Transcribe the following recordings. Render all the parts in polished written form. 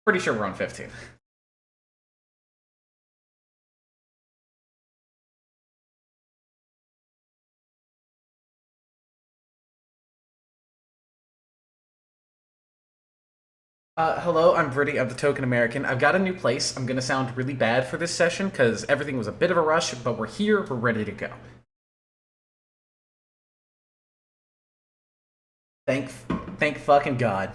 Pretty sure we're on 15. Hello, I'm Britty of the Token American. I've got a new place. I'm gonna sound really bad for this session because everything was a bit of a rush, but we're here, we're ready to go. Thank, thank fucking God.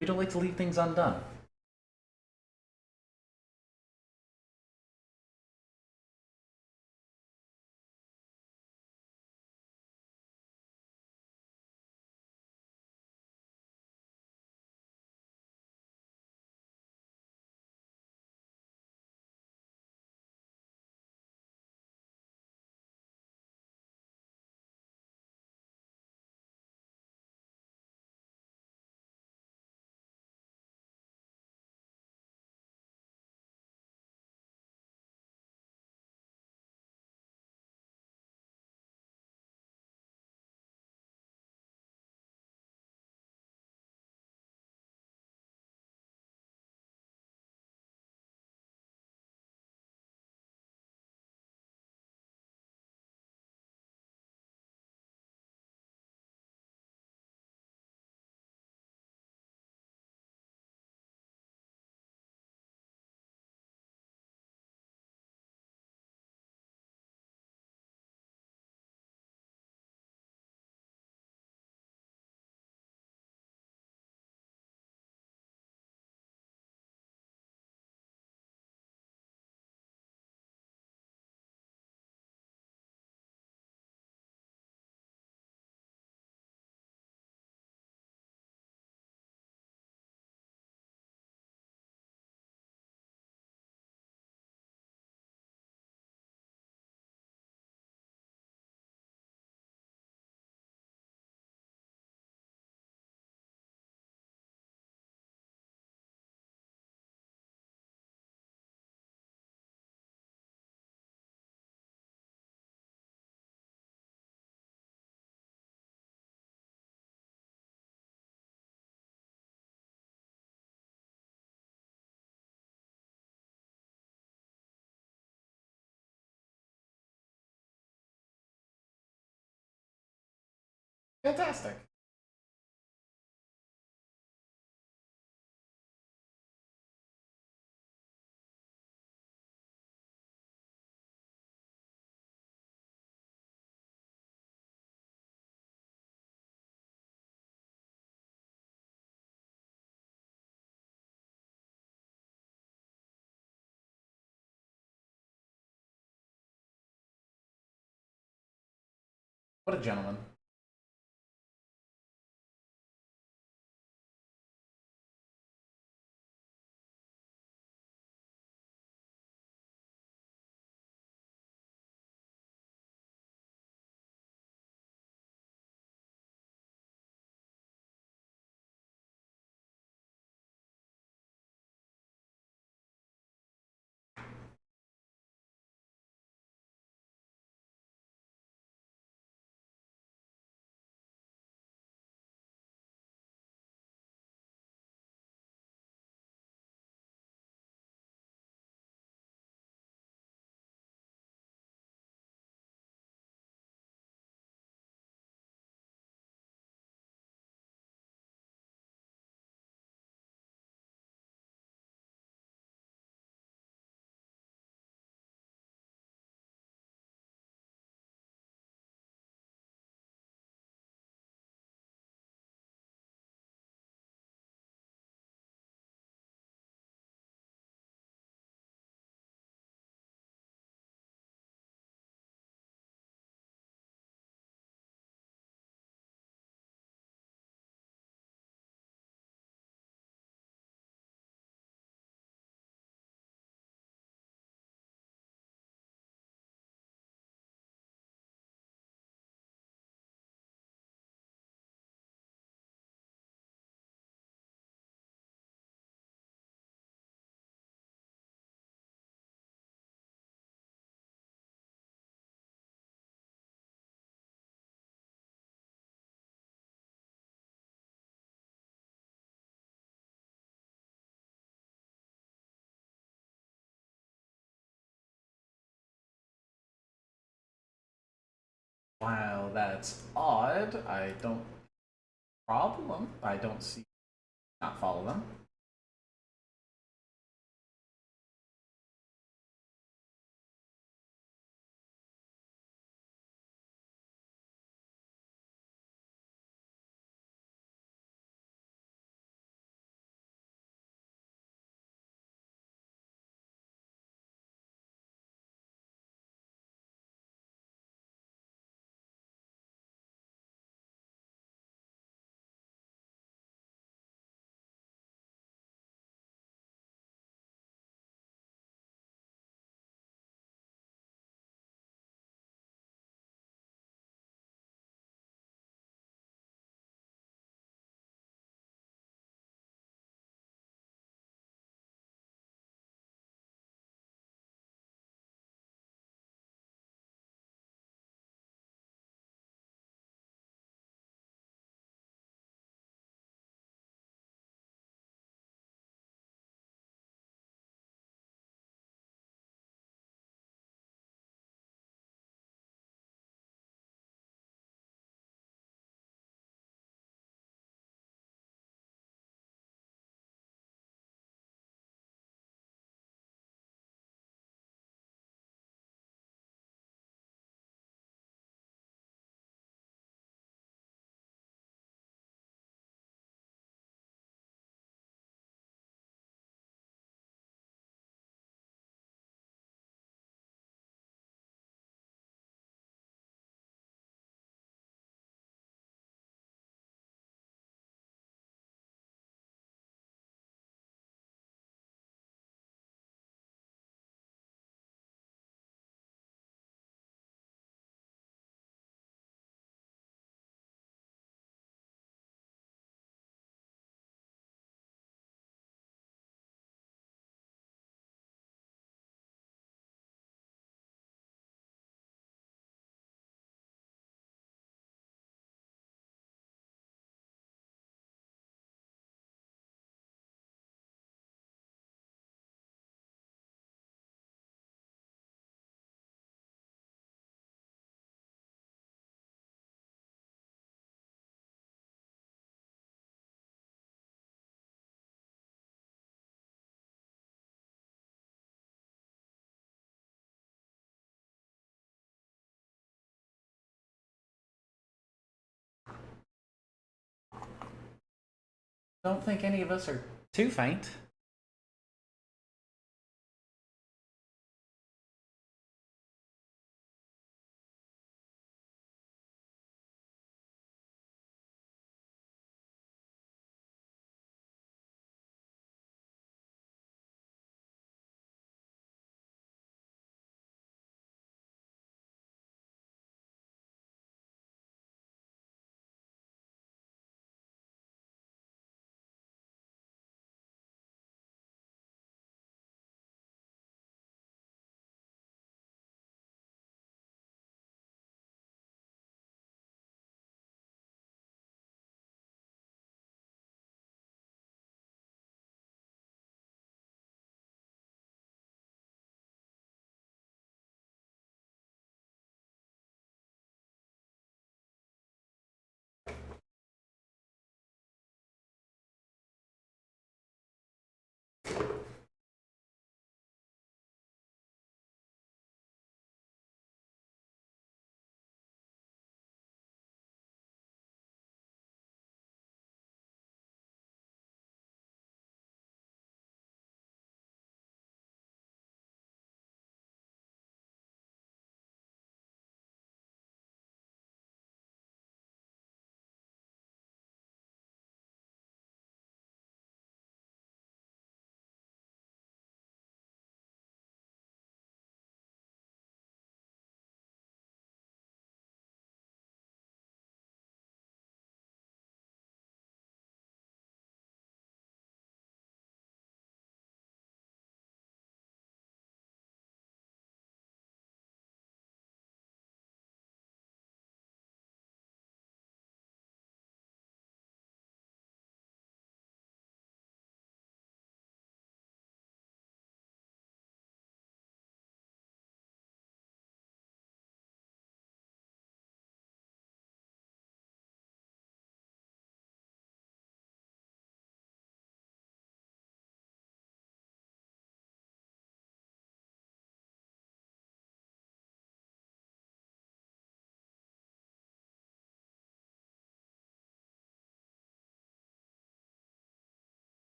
We don't like to leave things undone. Fantastic. What a gentleman. Wow, that's odd. I don't problem. I don't see not follow them. Don't think any of us are too faint.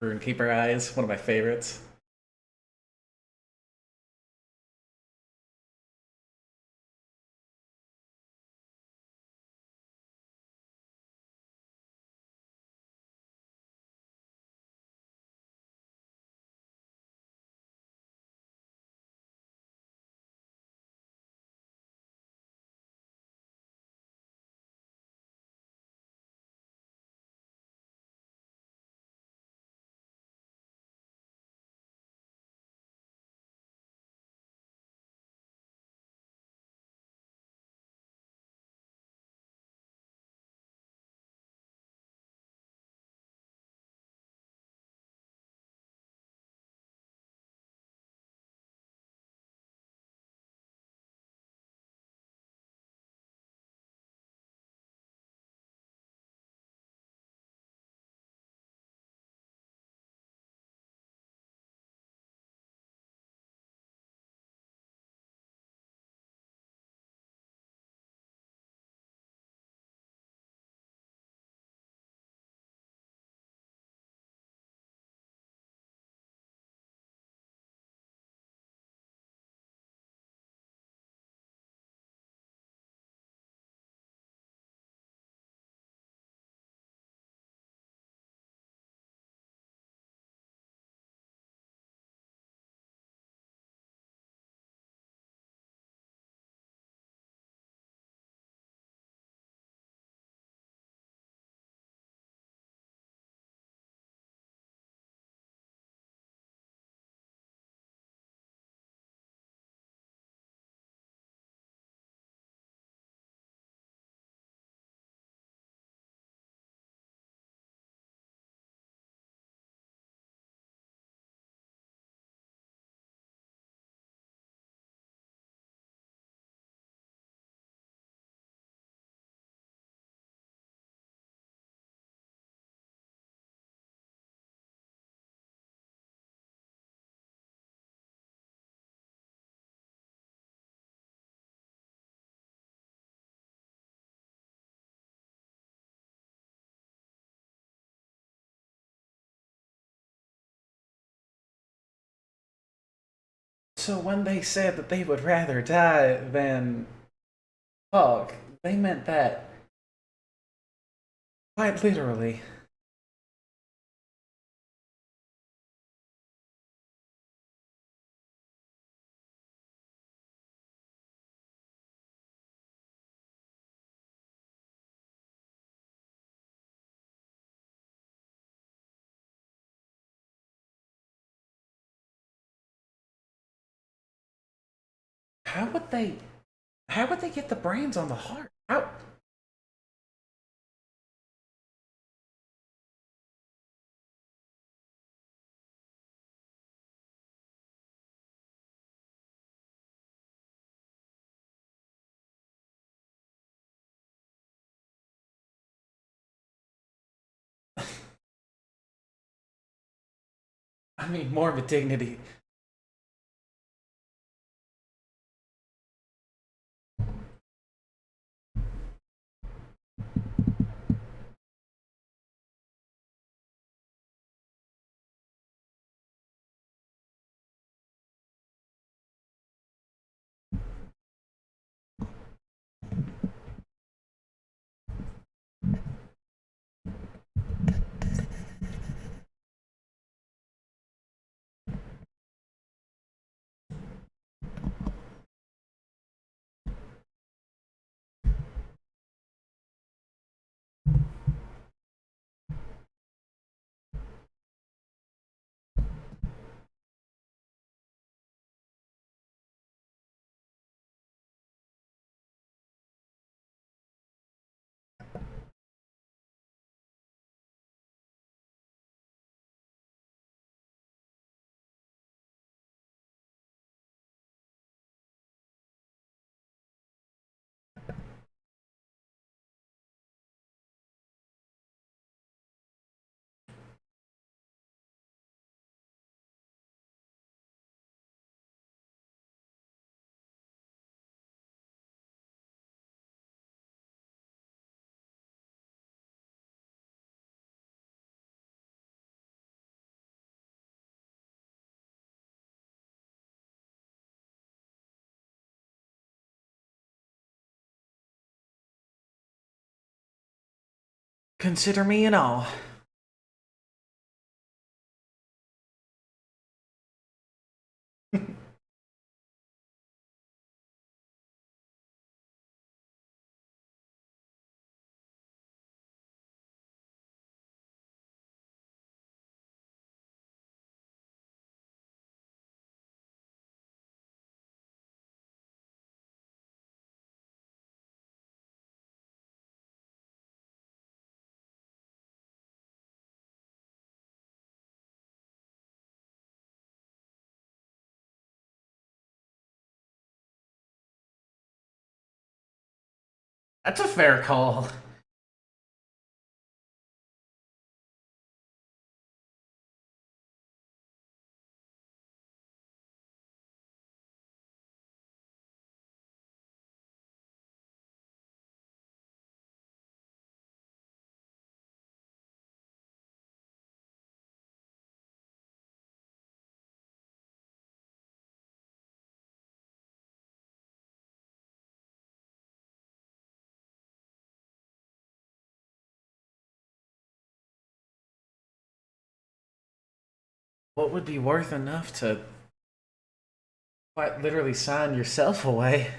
Runekeeper Eyes, one of my favorites. So when they said that they would rather die than fuck, they meant that quite literally. How would they? How would they get the brains on the heart? How? I mean, morbid dignity. Consider me in awe. That's a fair call. What would be worth enough to quite literally sign yourself away?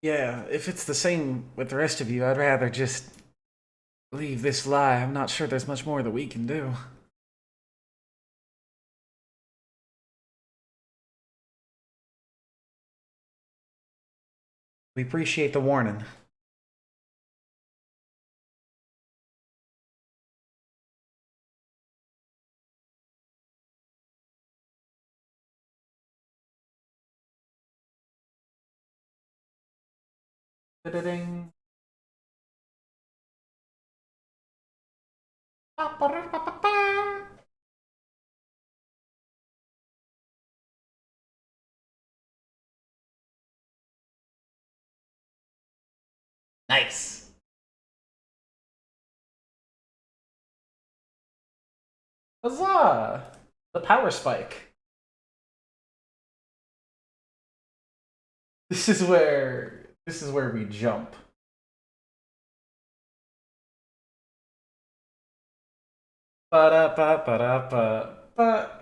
Yeah, if it's the same with the rest of you, I'd rather just leave this lie. I'm not sure there's much more that we can do. We appreciate the warning. Da-da-ding. Ba-ba-da-ba-ba-ba. Nice. Huzzah! The power spike. This is where we jump. Ba-da-ba-ba-da-ba. Ba.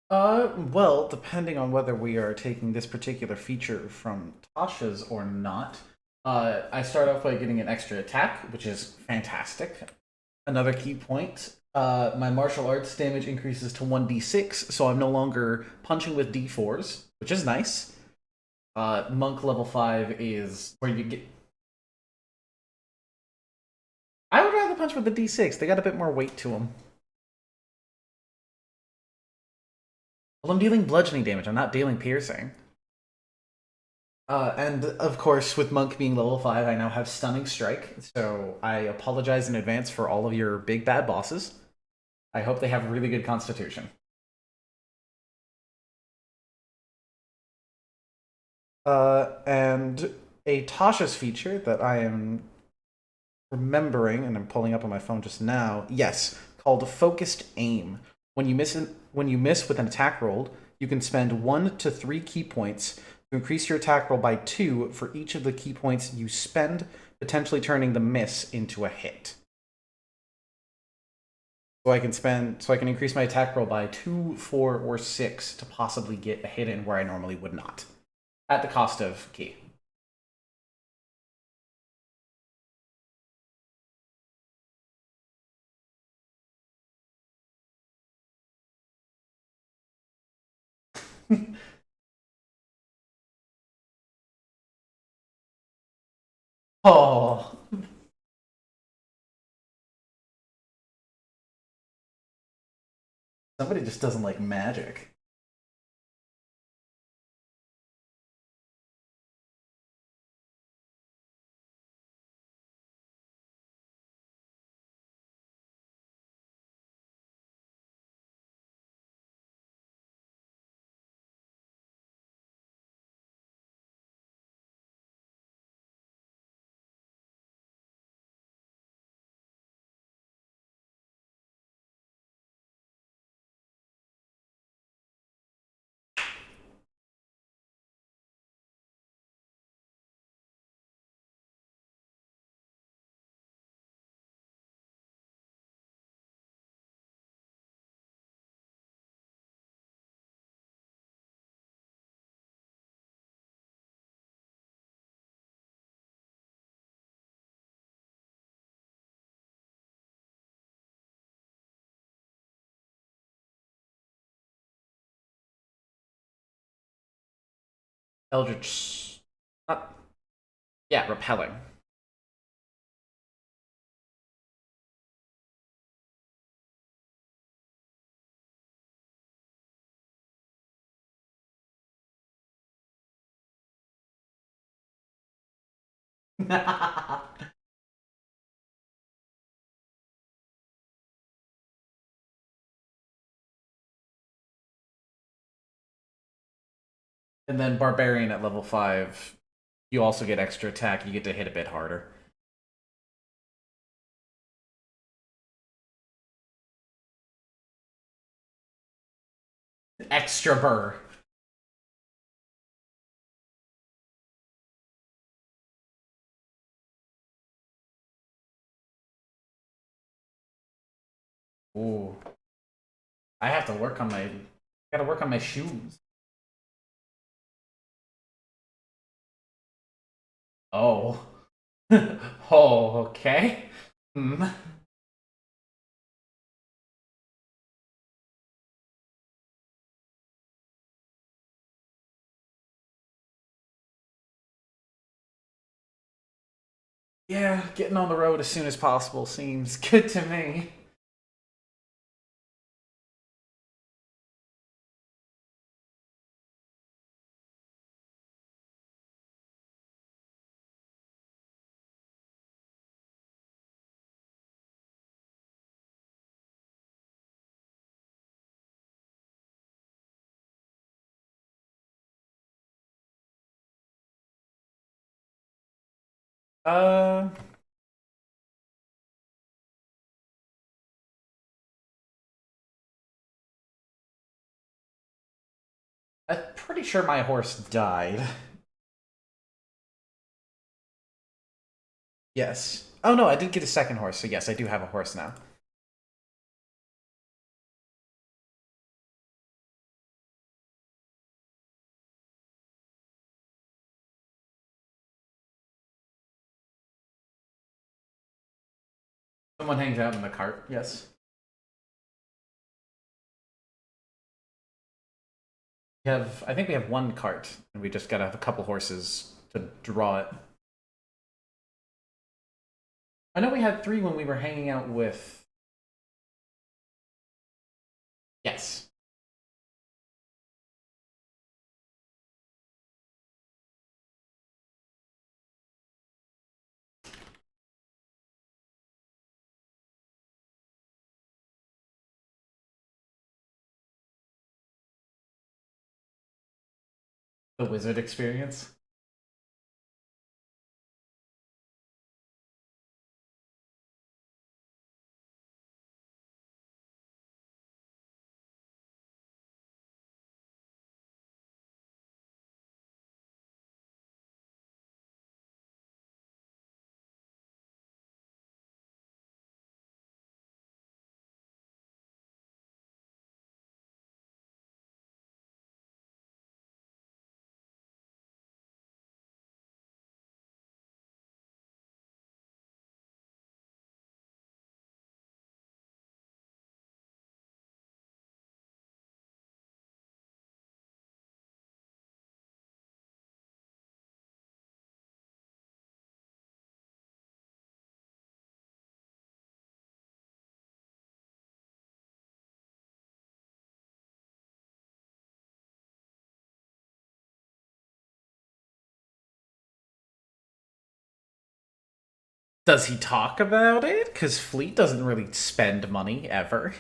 Well, depending on whether we are taking this particular feature from Tasha's or not, I start off by getting an extra attack, which is fantastic. Another key point, my martial arts damage increases to 1d6, so I'm no longer punching with d4s, which is nice. Monk level 5 is where you get. I would rather punch with the d6, they got a bit more weight to them. Well, I'm dealing bludgeoning damage, I'm not dealing piercing. And of course, with Monk being level 5, I now have Stunning Strike, so I apologize in advance for all of your big bad bosses. I hope they have really good constitution. And a Tasha's feature that I am remembering, and I'm pulling up on my phone just now, yes, called Focused Aim. When you miss with an attack roll, you can spend 1 to 3 key points to increase your attack roll by 2 for each of the key points you spend, potentially turning the miss into a hit. So I can increase my attack roll by 2, 4, or 6 to possibly get a hit in where I normally would not, at the cost of key. Oh, somebody just doesn't like magic. Eldritch. Uh, yeah, repelling. And then Barbarian at level 5, you also get extra attack. You get to hit a bit harder. Extra burr. Ooh. I have to work on my. Gotta work on my shoes. Oh. Oh, okay. Hmm. Yeah, getting on the road as soon as possible seems good to me. Uh, I'm pretty sure my horse died. Yes. Oh no, I did get a second horse, so yes, I do have a horse now. Someone hangs out in the cart, yes. I think we have one cart, and we just gotta have a couple horses to draw it. I know we had 3 when we were hanging out with... Yes. The wizard experience. Does he talk about it? Because Fleet doesn't really spend money, ever.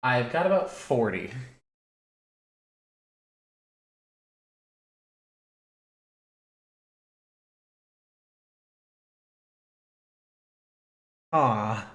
I've got about 40. Ah.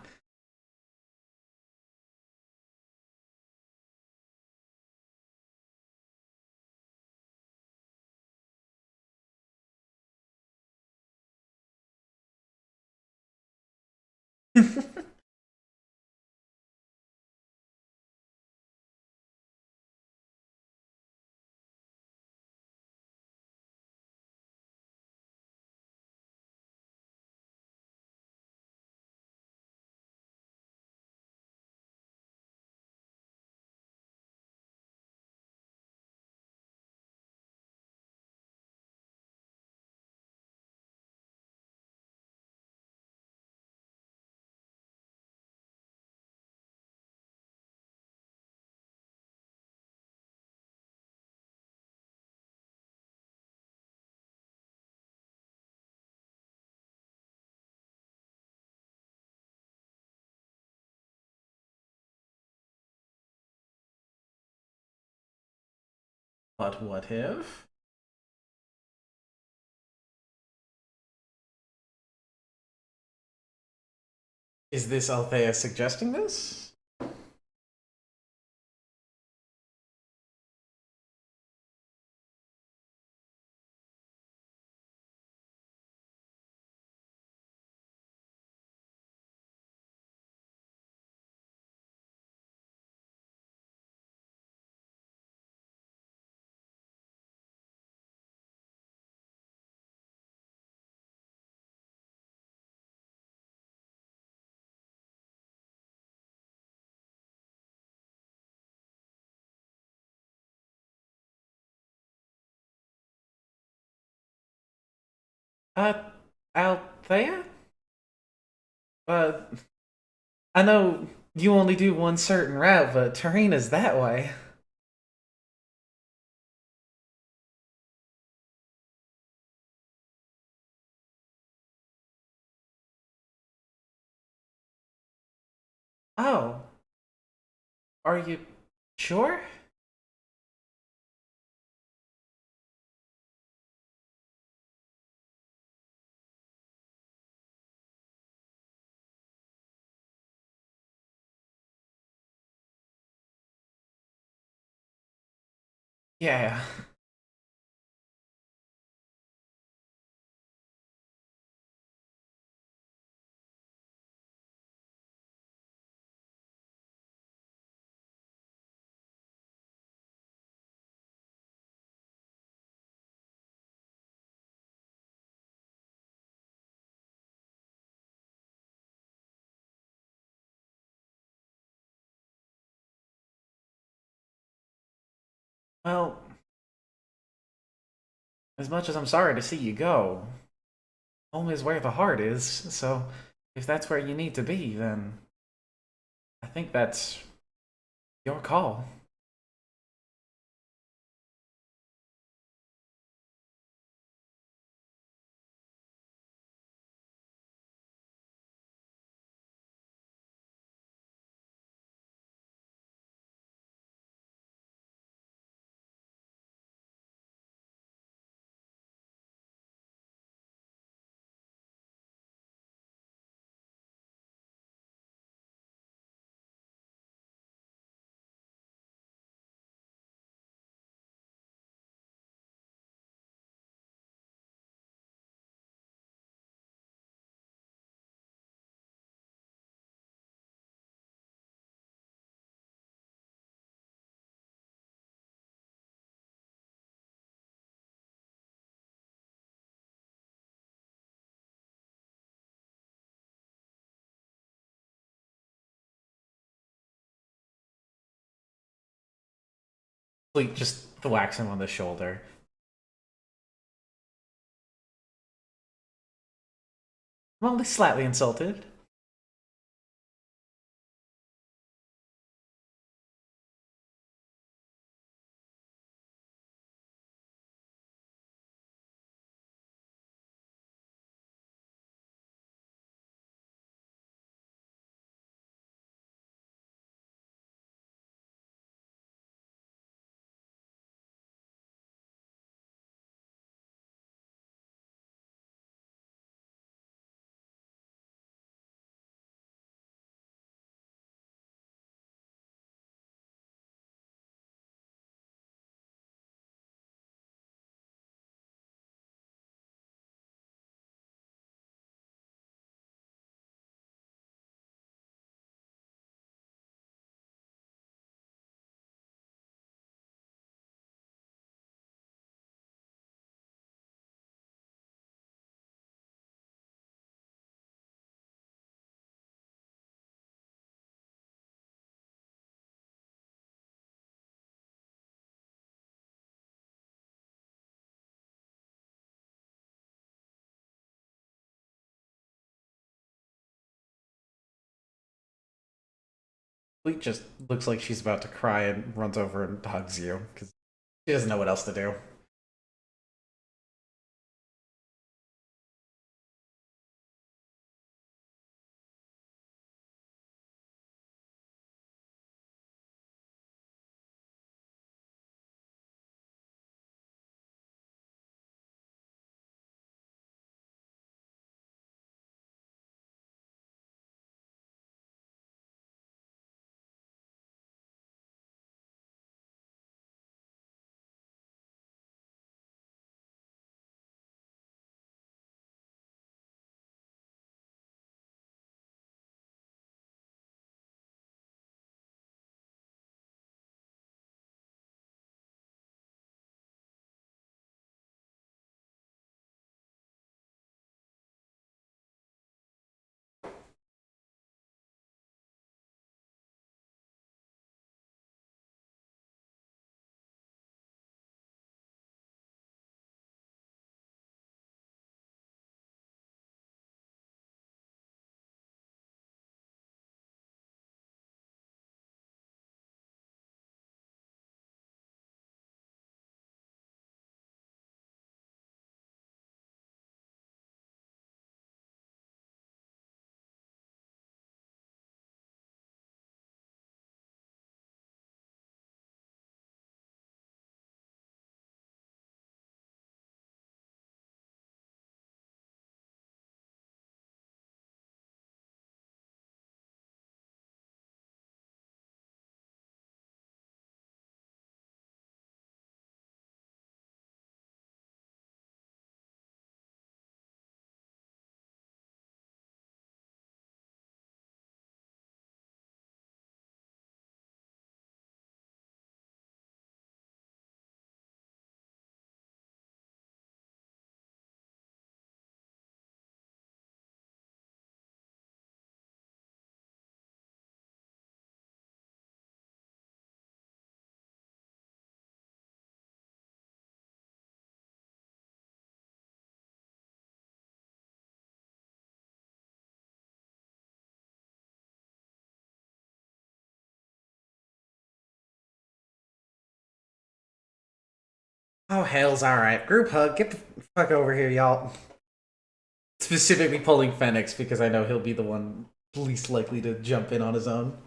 But what if? Is this Althea suggesting this? Uh, Althea? Uh, I know you only do one certain route, but Tarina's that way. Oh, are you sure? Yeah. Well, as much as I'm sorry to see you go, home is where the heart is, so if that's where you need to be, then I think that's your call. Fleet just whacks him on the shoulder. I'm only slightly insulted. Fleet just looks like she's about to cry and runs over and hugs you because she doesn't know what else to do. Oh, hell's alright. Group hug. Get the fuck over here, y'all. Specifically pulling Fenix because I know he'll be the one least likely to jump in on his own.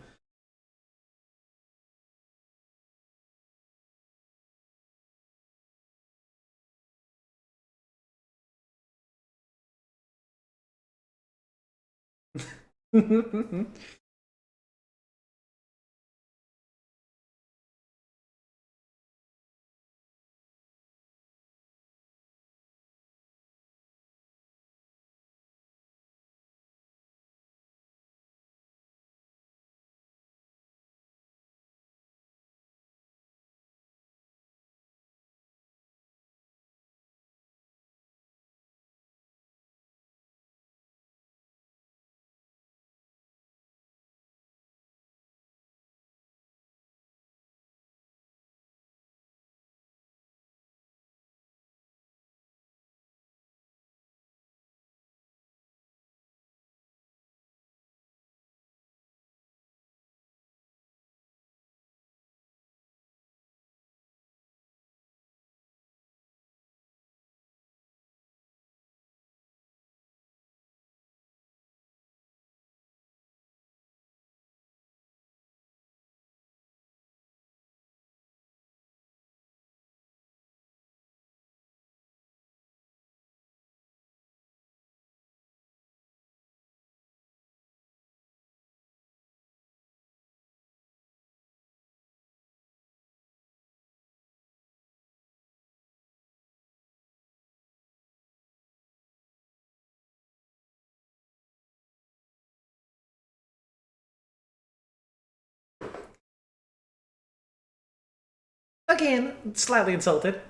Again, slightly insulted.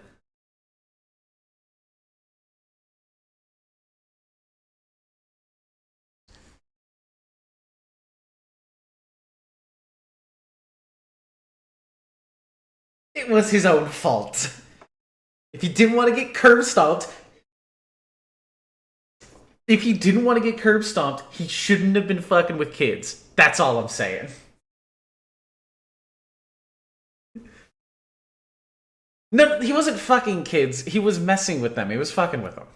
It was his own fault. If he didn't want to get curb stomped, he shouldn't have been fucking with kids. That's all I'm saying. No, he wasn't fucking kids. He was messing with them. He was fucking with them.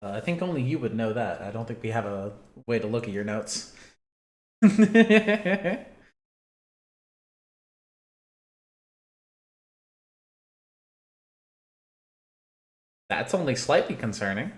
I think only you would know that. I don't think we have a way to look at your notes. That's only slightly concerning.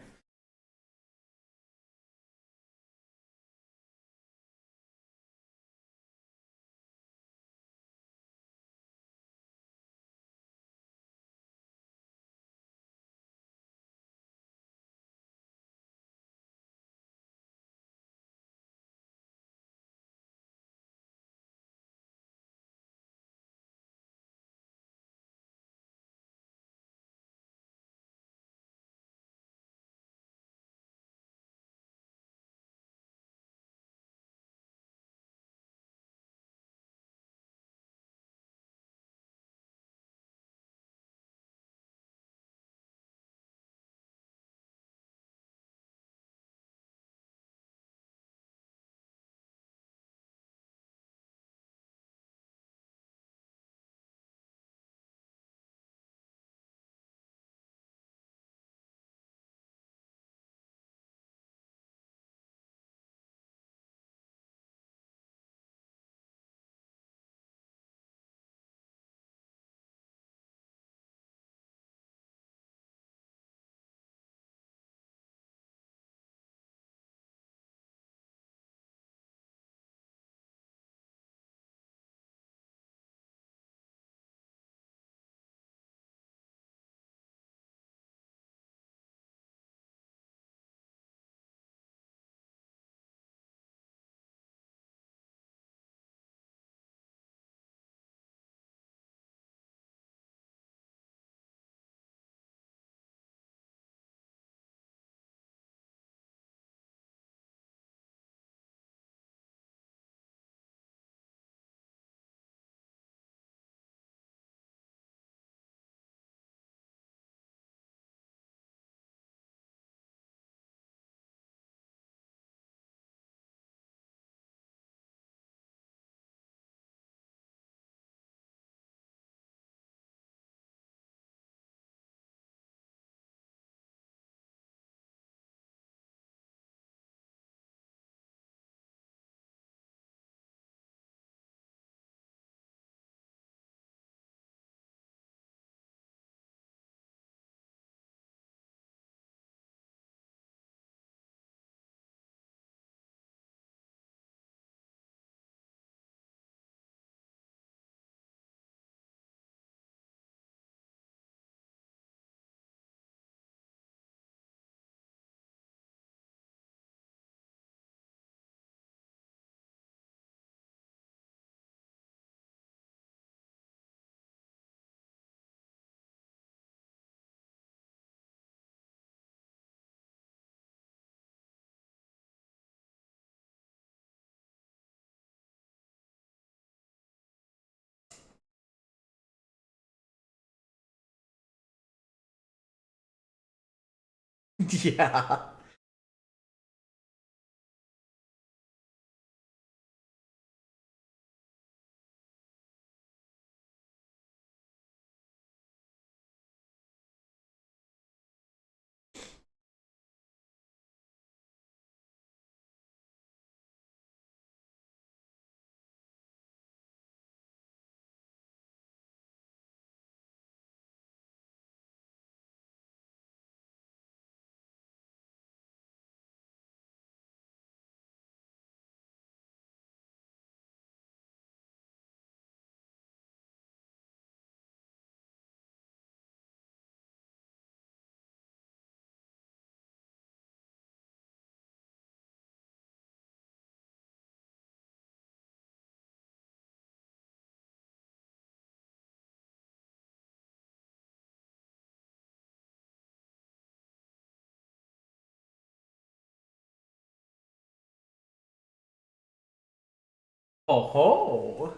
Yeah. Oh ho.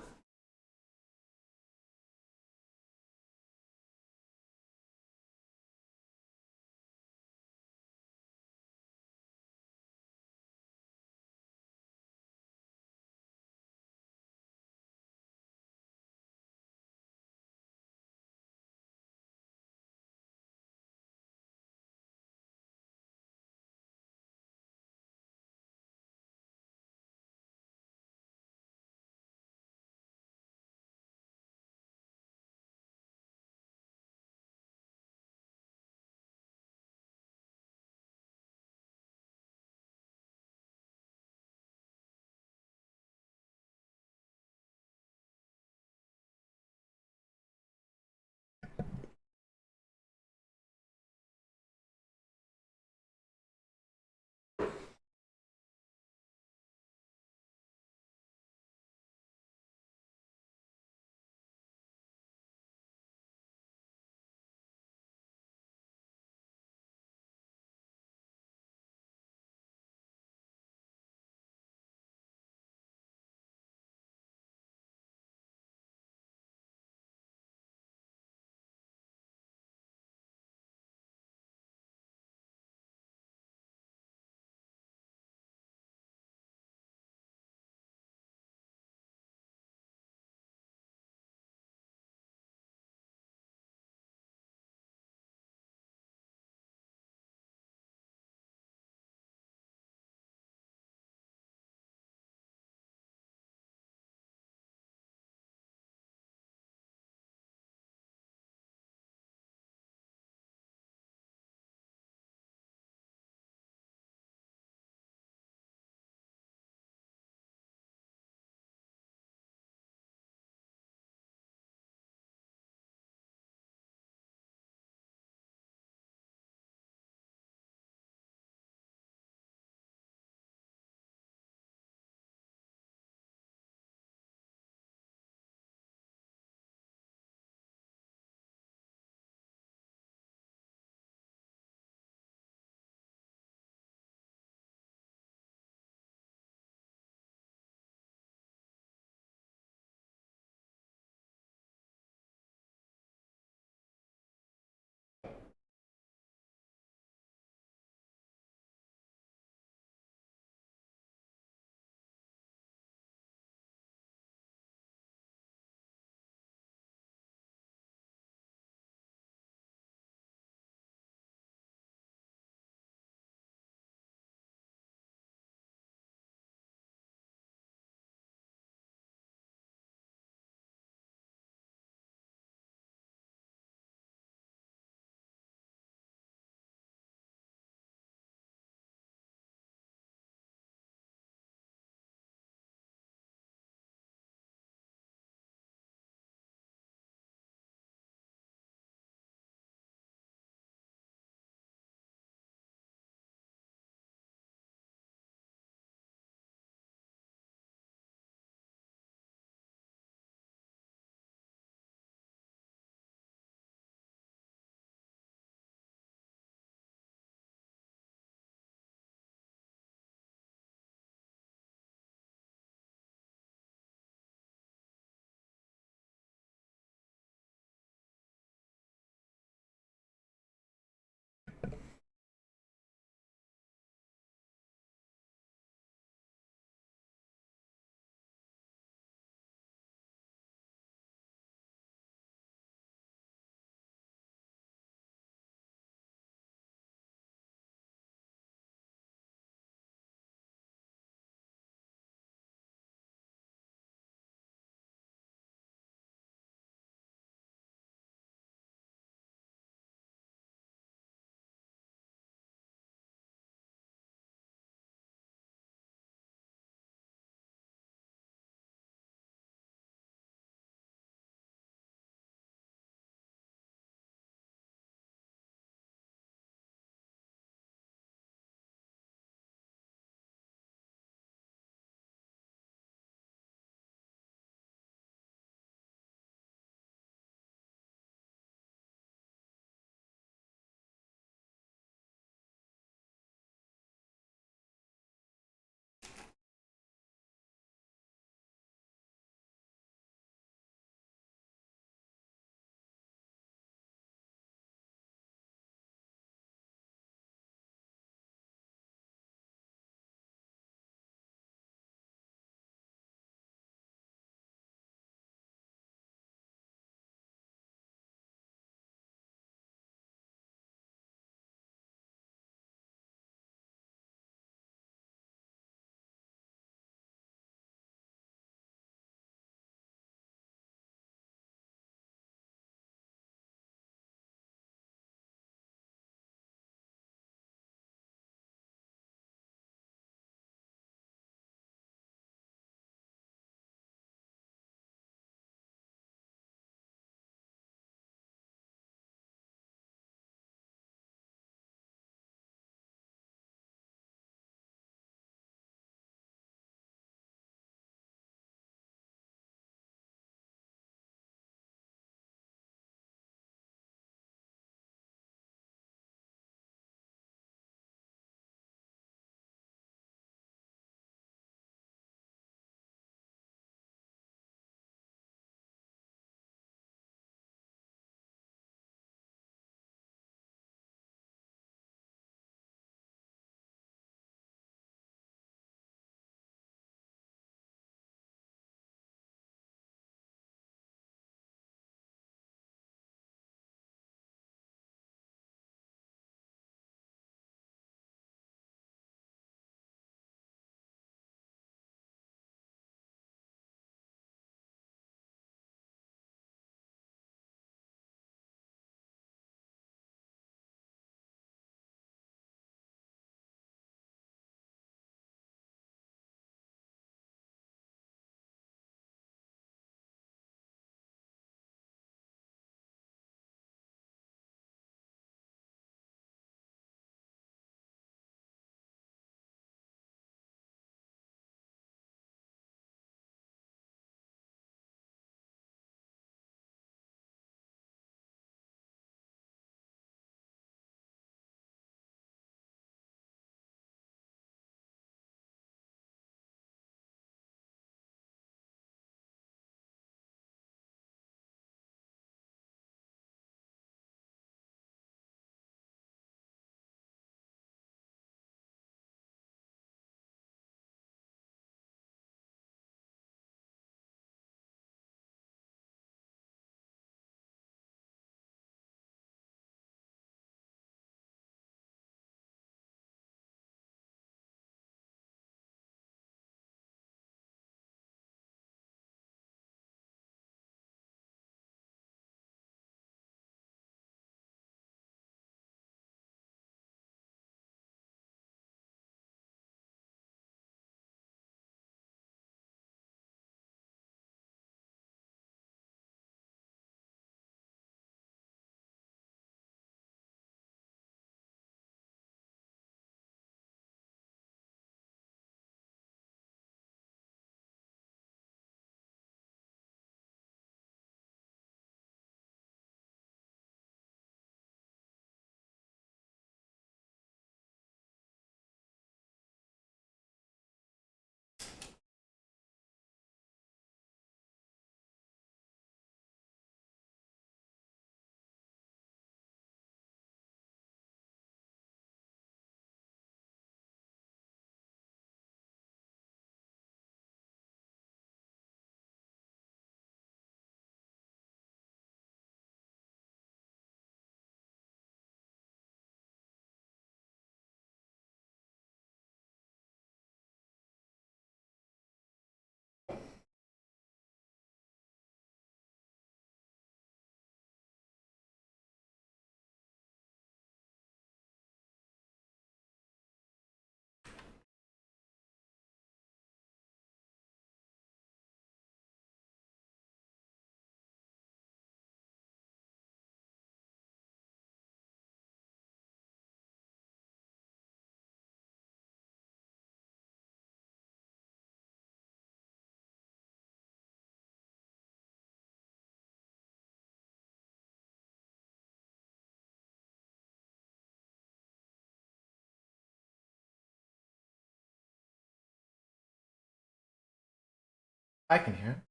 I can hear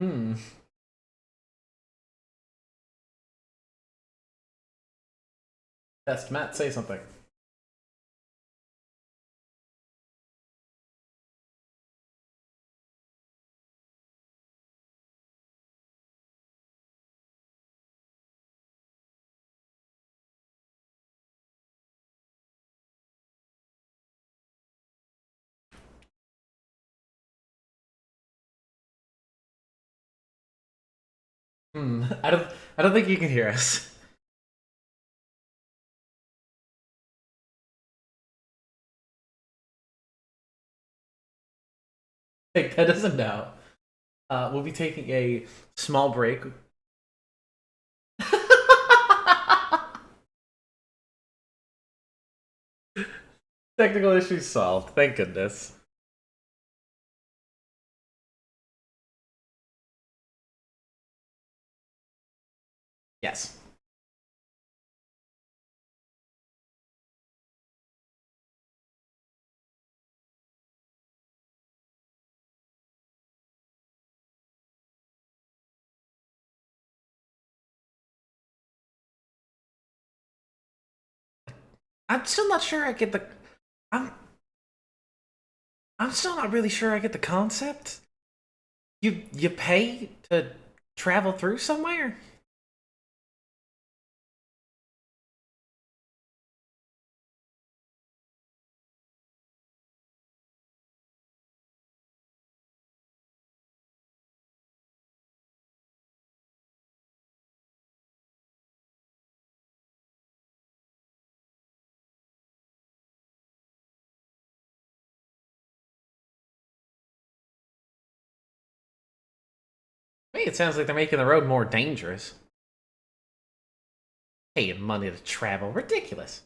it. Test Matt, say something. I don't think you can hear us. Like, that doesn't know. We'll be taking a small break. Technical issues solved. Thank goodness. Yes. I'm still not sure I get the. I'm. I'm still not really sure I get the concept. You pay to travel through somewhere. To me, it sounds like they're making the road more dangerous. Paying money to travel, ridiculous.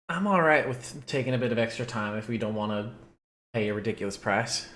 I'm all right with taking a bit of extra time if we don't want to pay a ridiculous price.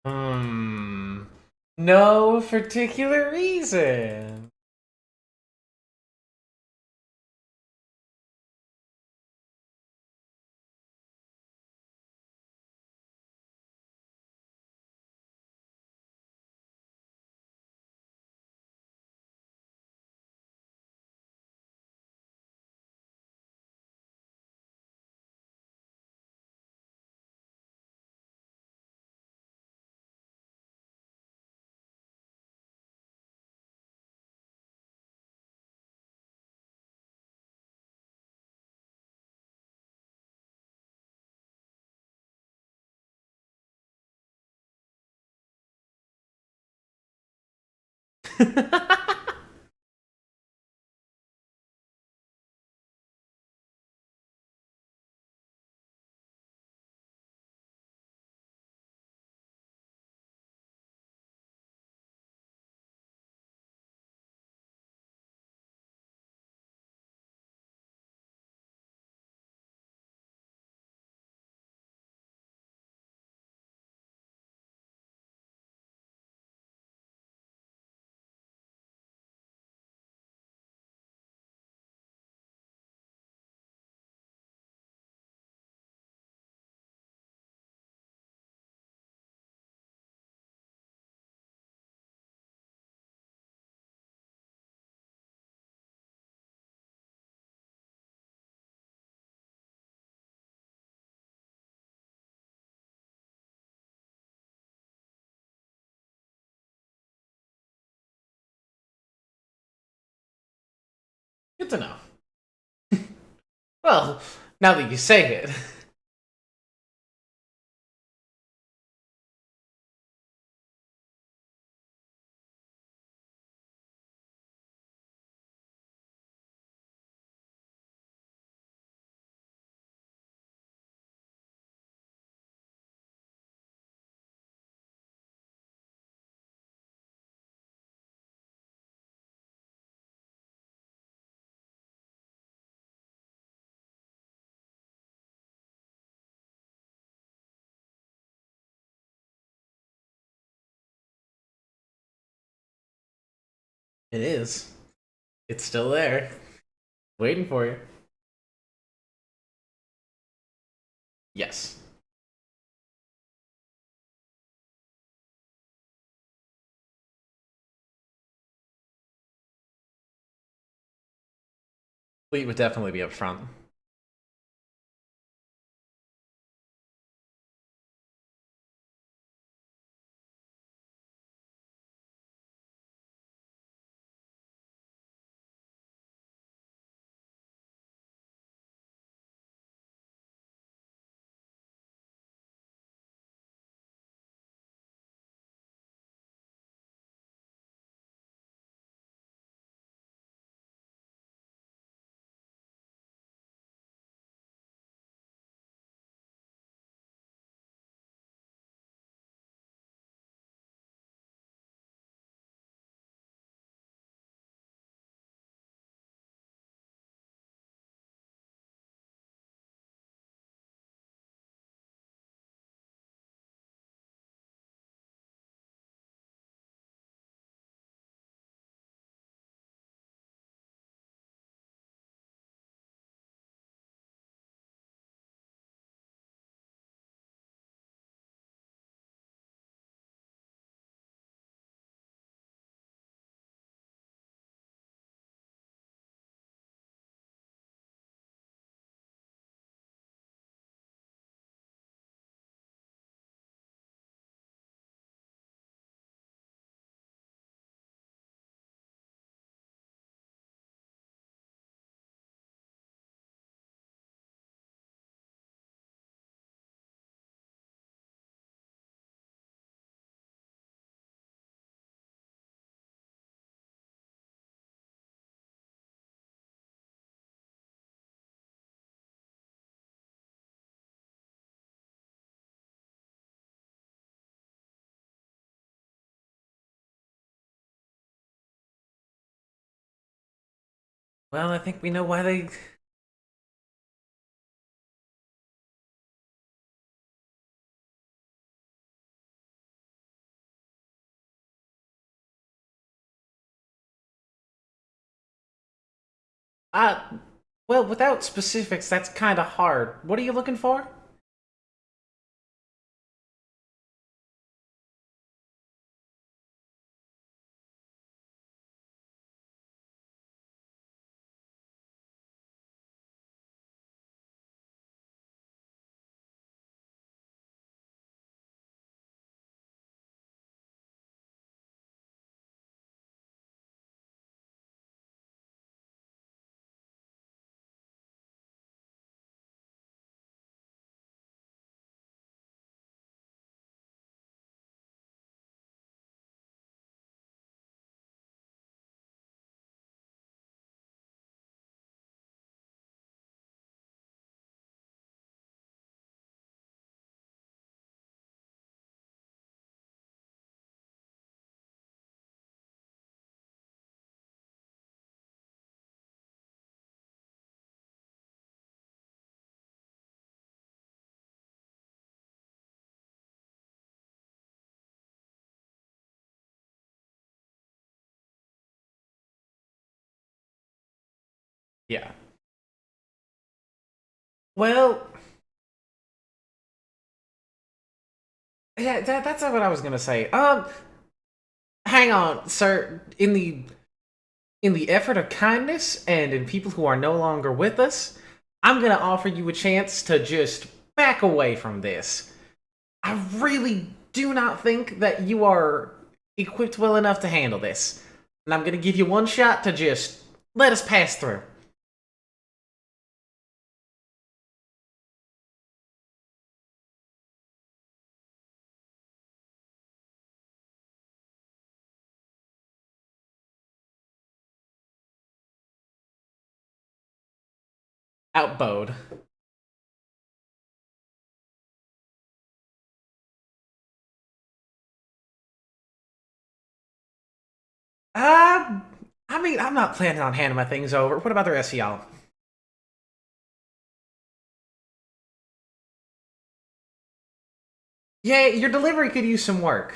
Hmm. No particular reason. Good to know. Well, now that you say it. It is. It's still there, waiting for you. Yes. Fleet would definitely be up front. Well, I think we know why they. Uh, well, without specifics, that's kind of hard. What are you looking for? Yeah. Well, yeah, that's what I was gonna say. Hang on, sir. In the effort of kindness and in people who are no longer with us, I'm gonna offer you a chance to just back away from this. I really do not think that you are equipped well enough to handle this. And I'm gonna give you one shot to just let us pass through. Outbowed. Uh, I mean, I'm not planning on handing my things over. What about the rest of y'all? Yeah, your delivery could use some work.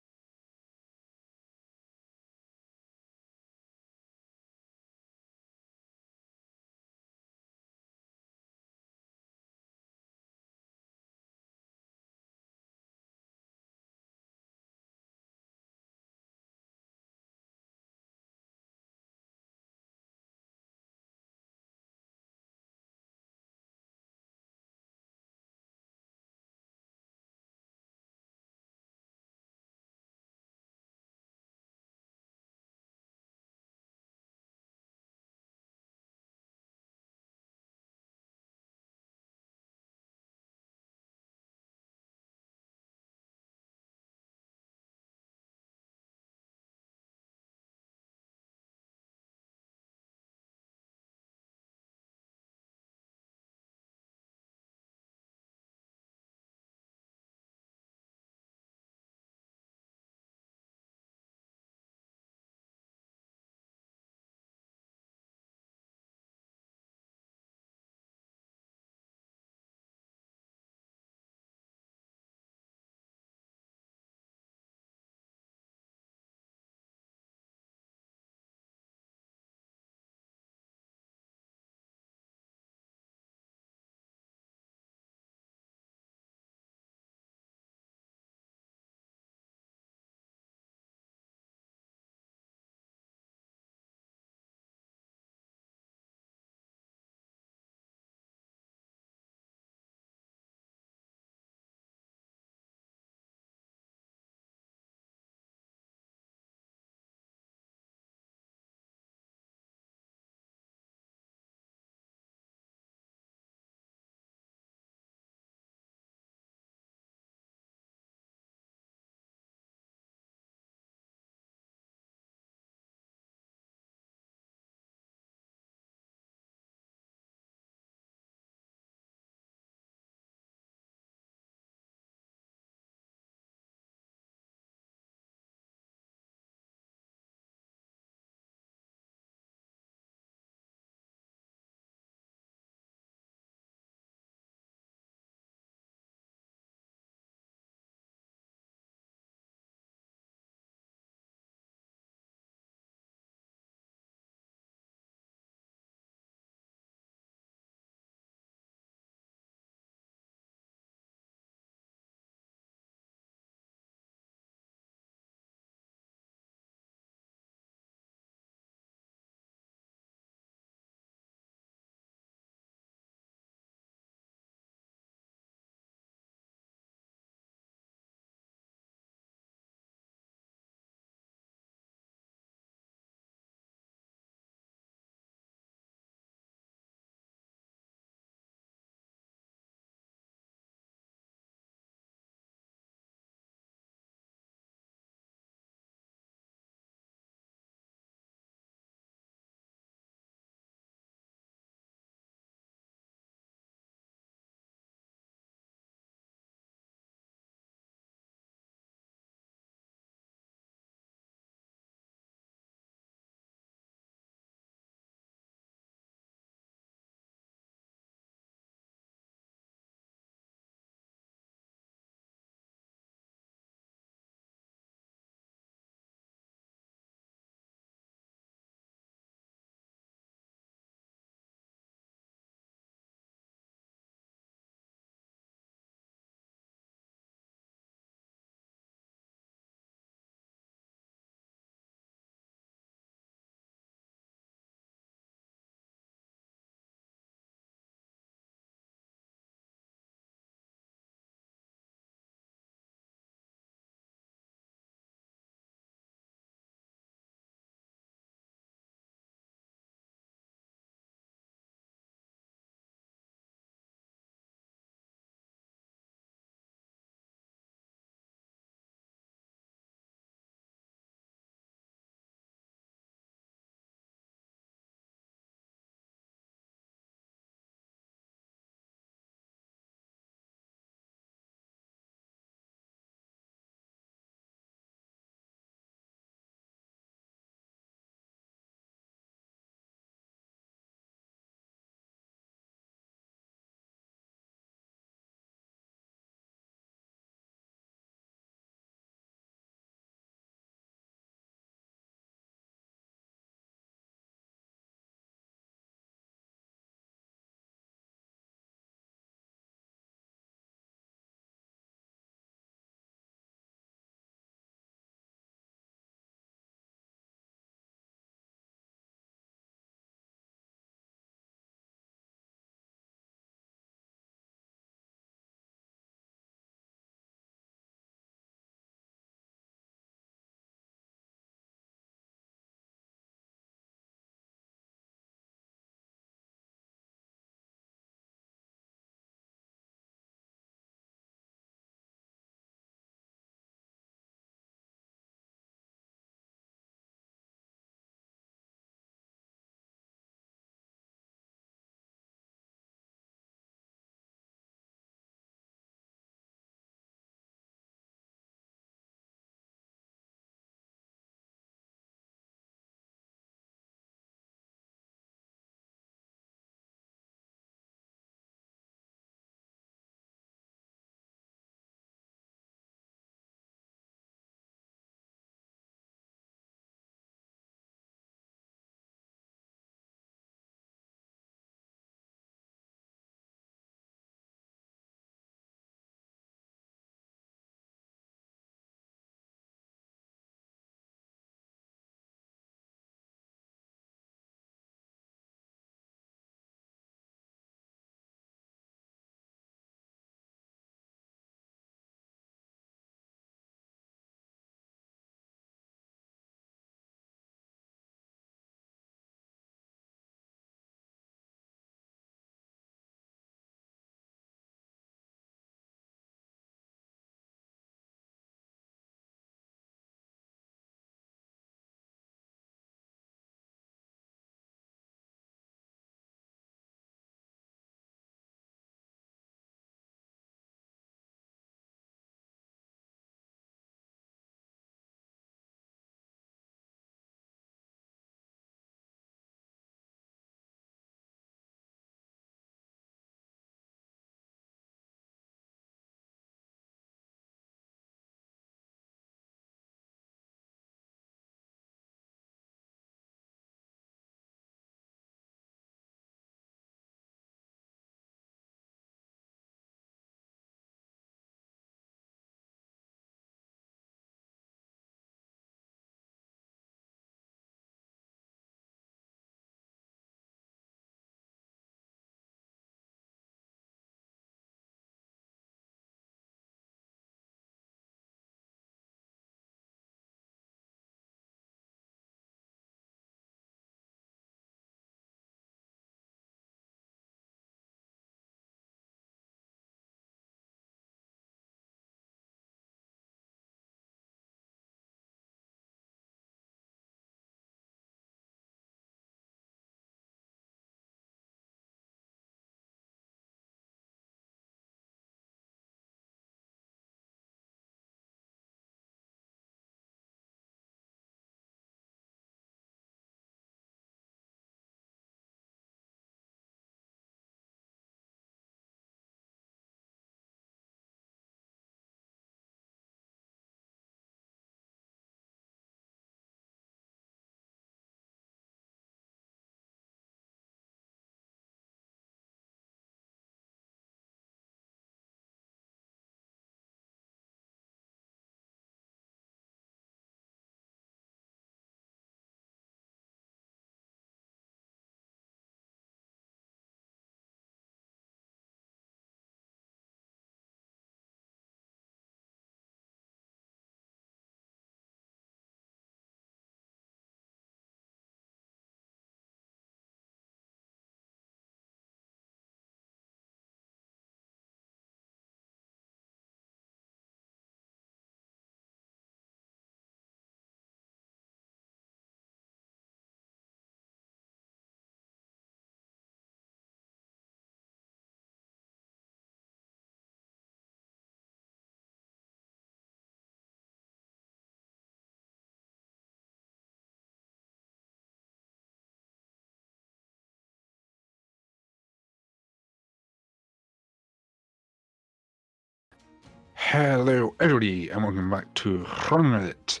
Hello, everybody, and welcome back to Run With It.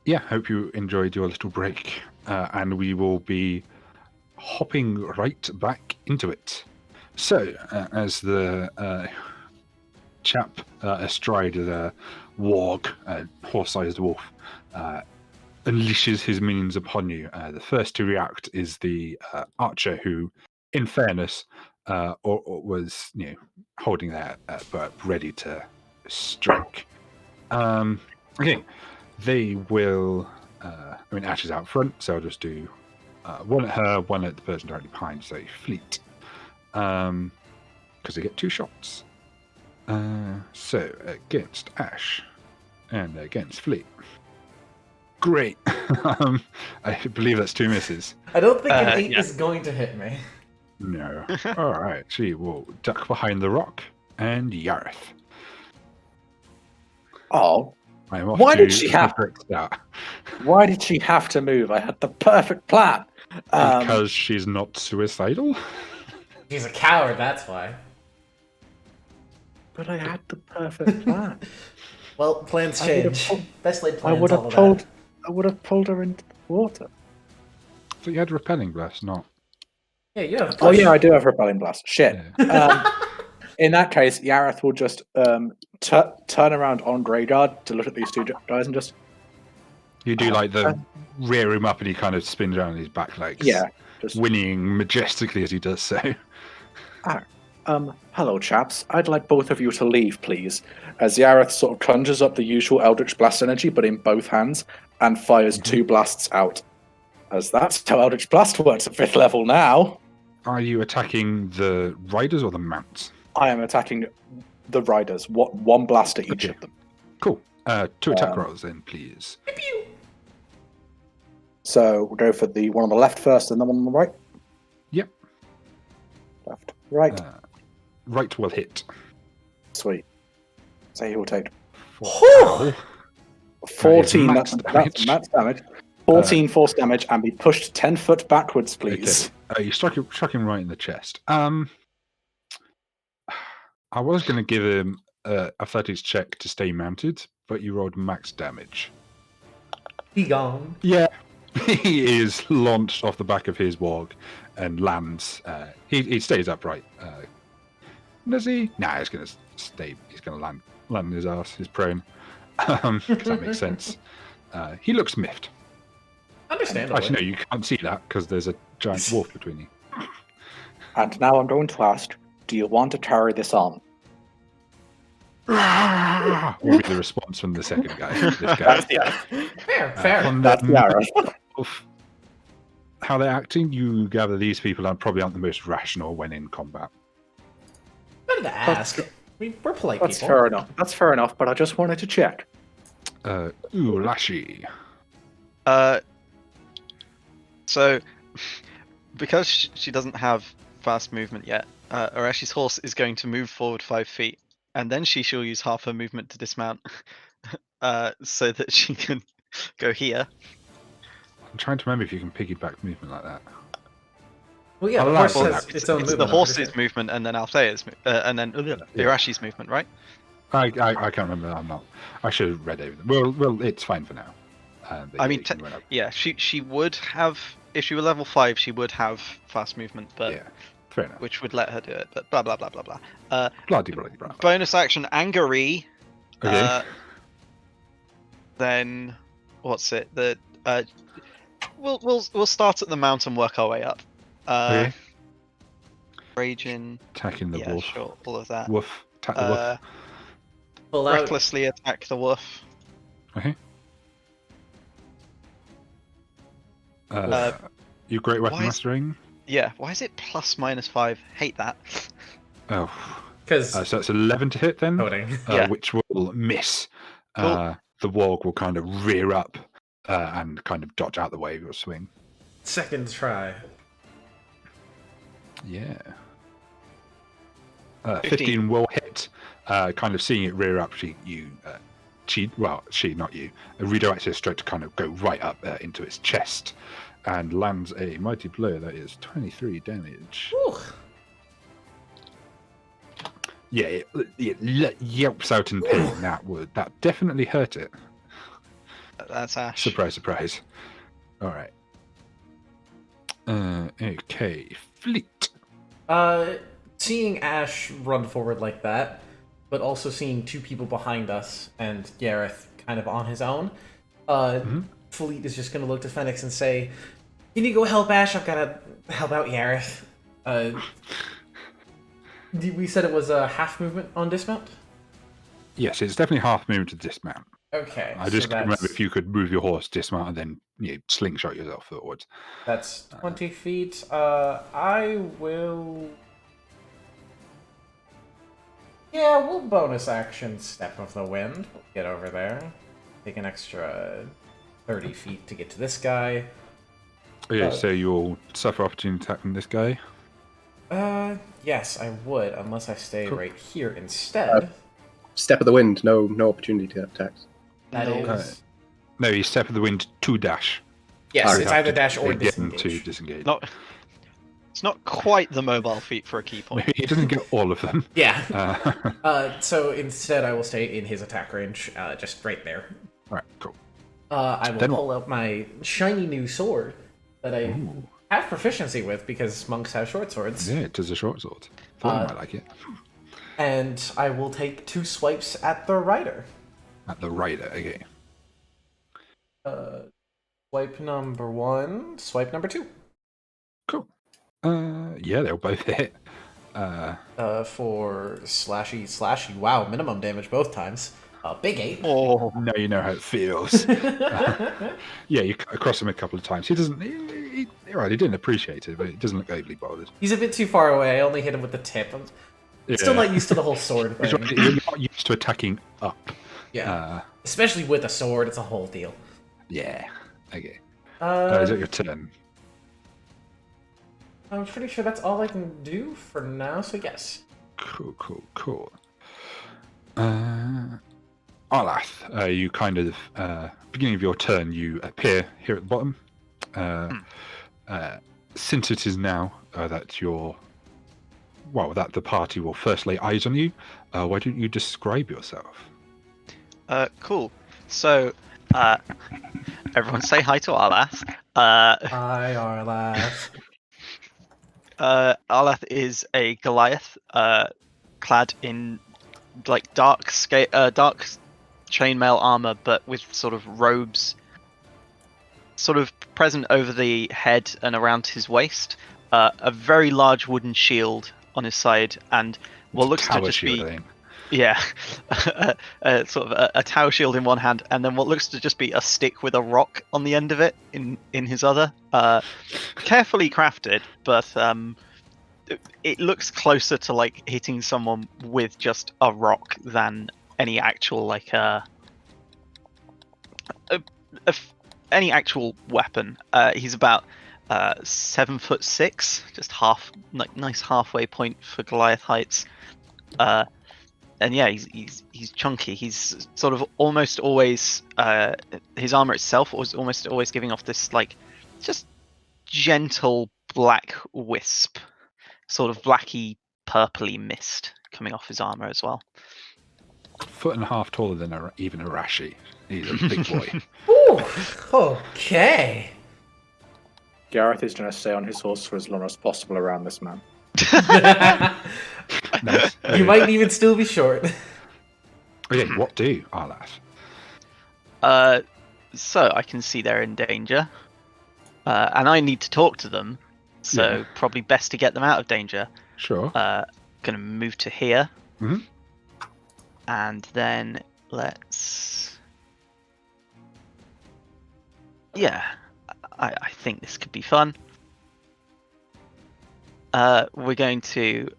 Yeah, hope you enjoyed your little break, and we will be hopping right back into it. So, as the chap astride the warg, horse-sized wolf, unleashes his minions upon you, the first to react is the archer, who, in fairness, or was holding their bow ready to strike. Okay, they will. Ash is out front, so I'll just do one at her, one at the person directly behind, so fleet. Because they get 2 shots. So against Ash and against Fleet. Great. I believe that's 2 misses. I don't think an 8 is going to hit me. No. All right. She will duck behind the rock and Yareth. Oh, Why did she have? That? Why did she have to move? I had the perfect plan. Because she's not suicidal. She's a coward. That's why. But I had the perfect plan. Well, plans change. Best laid plans. I would have pulled her into the water. So you had repelling blast, not. Yeah, you have. Oh yeah, I do have repelling blast. Shit. Yeah. In that case, Yareth will just turn around on Greyguard to look at these 2 guys and just. You do like the rear him up, and he kind of spins around on his back legs. Yeah, just whinnying majestically as he does so. Hello, chaps. I'd like both of you to leave, please. As Yareth sort of conjures up the usual Eldritch Blast energy, but in both hands, and fires 2 blasts out. As that's how Eldritch Blast works at 5th level now. Are you attacking the riders or the mounts? I am attacking the riders. 1 blast at each of them. Cool. 2 attack rolls then, please. So we'll go for the one on the left first, and the one on the right. Yep. Left, right. Right will hit. Sweet. So he will take 14 That's max damage. 14 force damage, and be pushed 10 foot backwards, please. Okay. You struck him right in the chest. I was going to give him a athletics check to stay mounted, but you rolled max damage. Be gone. Yeah. He is launched off the back of his warg and lands. He stays upright. Does he? Nah, he's going to stay. He's going to land on his ass. He's prone. If that makes sense. He looks miffed. Understandable. Actually, no, you can't see that because there's a giant wolf between you. And now I'm going to ask, do you want to carry this on? Will be the response from the second guy. This guy. Fair. That's Yareth. How they're acting, you gather these people probably aren't the most rational when in combat. Better to ask. We're polite That's people. fair enough. That's fair enough, but I just wanted to check. Urashi. So, because she doesn't have fast movement yet, Urashi's horse is going to move forward 5 feet, and then she'll use half her movement to dismount, so that she can go here. I'm trying to remember if you can piggyback movement like that. Well, yeah, I the like horse that. has its own It's movement. the I'm horse's pretty sure. movement, and then Althea's, and then Urashi's movement, right? I can't remember. I'm not. I should have read over them. Well, it's fine for now. I mean, yeah, she would have, if she were level 5, she would have fast movement, but yeah, fair enough. which would let her do it. But blah blah blah blah blah. Bloody. Bonus action, Angry. Okay. Then what's it? We'll start at the mount and work our way up. Okay. Raging. Attacking the Yeah, wolf. sure, all of that. Wolf. Attack the wolf. Pull out. Recklessly attack the wolf. Okay. You great weapon why is- mastering. Yeah, why is it +/-5? Hate that. Oh. Because So it's 11 to hit then, coding. Yeah. which will miss. Cool. The warg will kind of rear up and kind of dodge out the way of your swing. Second try. Yeah. 15 will hit. Kind of seeing it rear up, she, not you, redirects her stroke to kind of go right up into its chest and lands a mighty blow that is 23 damage. Whew. Yeah, it yelps out in pain. That definitely hurt it. That's Ash. Surprise, surprise. All right. Okay, Fleet. Seeing Ash run forward like that, but also seeing two people behind us and Gareth kind of on his own, Fleet is just going to look to Fenix and say, "Can you go help Ash? I've got to help out Gareth." We said it was a half movement on dismount? Yes, it's definitely half movement to dismount. Okay. I just couldn't remember if you could move your horse, dismount, and then slingshot yourself forwards. That's 20 feet. I will... Yeah, we'll bonus action Step of the Wind. We'll get over there. Take an extra 30 feet to get to this guy. Okay, so you'll suffer opportunity attack from this guy? Yes, I would, unless I stay right here instead. Step of the Wind, no opportunity to attacks. That is... No, you Step of the Wind to dash. Yes, You it's have either to dash or get disengage. to disengage. It's not quite the mobile feat for a key point. He doesn't get all of them. Yeah. So instead I will stay in his attack range, just right there. Right, cool. I will pull out my shiny new sword that I have proficiency with because monks have short swords. Yeah, it is a short sword. Thought you might like it. And I will take 2 swipes at the rider. At the rider, okay. Swipe number 1, swipe number 2. Cool. Yeah, they'll both hit. For slashy. Wow, minimum damage both times. Big 8. Oh, now you know how it feels. Yeah, you cross him a couple of times. He doesn't. He didn't appreciate it, but it doesn't look overly bothered. He's a bit too far away. I only hit him with the tip. I'm still not used to the whole sword thing. You're not used to attacking up. Yeah. Especially with a sword, it's a whole deal. Yeah. Okay. Is it your turn? I'm pretty sure that's all I can do for now, so yes. Cool. Arlath, you kind of, beginning of your turn, you appear here at the bottom. Since it is now that that the party will first lay eyes on you, why don't you describe yourself? Cool. So, everyone say hi to Arlath. Hi, Arlath. Arlath is a Goliath, clad in like dark chainmail armor, but with sort of robes, sort of present over the head and around his waist. A very large wooden shield on his side, and what looks to just be sort of a tower shield in one hand, and then what looks to just be a stick with a rock on the end of it in his other. Carefully crafted, but it looks closer to like hitting someone with just a rock than any actual any actual weapon. He's about 7'6", just nice halfway point for Goliath heights. And yeah, he's chunky. He's sort of almost always his armor itself was almost always giving off this like just gentle black wisp, sort of blacky purpley mist coming off his armor as well. 1.5 taller than even Urashi. He's a big boy. Ooh, okay. Gareth is going to stay on his horse for as long as possible around this man. Nice. You might even still be short. Okay, what do Arlath? So I can see they're in danger, and I need to talk to them. So probably best to get them out of danger. Sure. Gonna move to here, Mhm. and then let's. Yeah, I think this could be fun. We're going to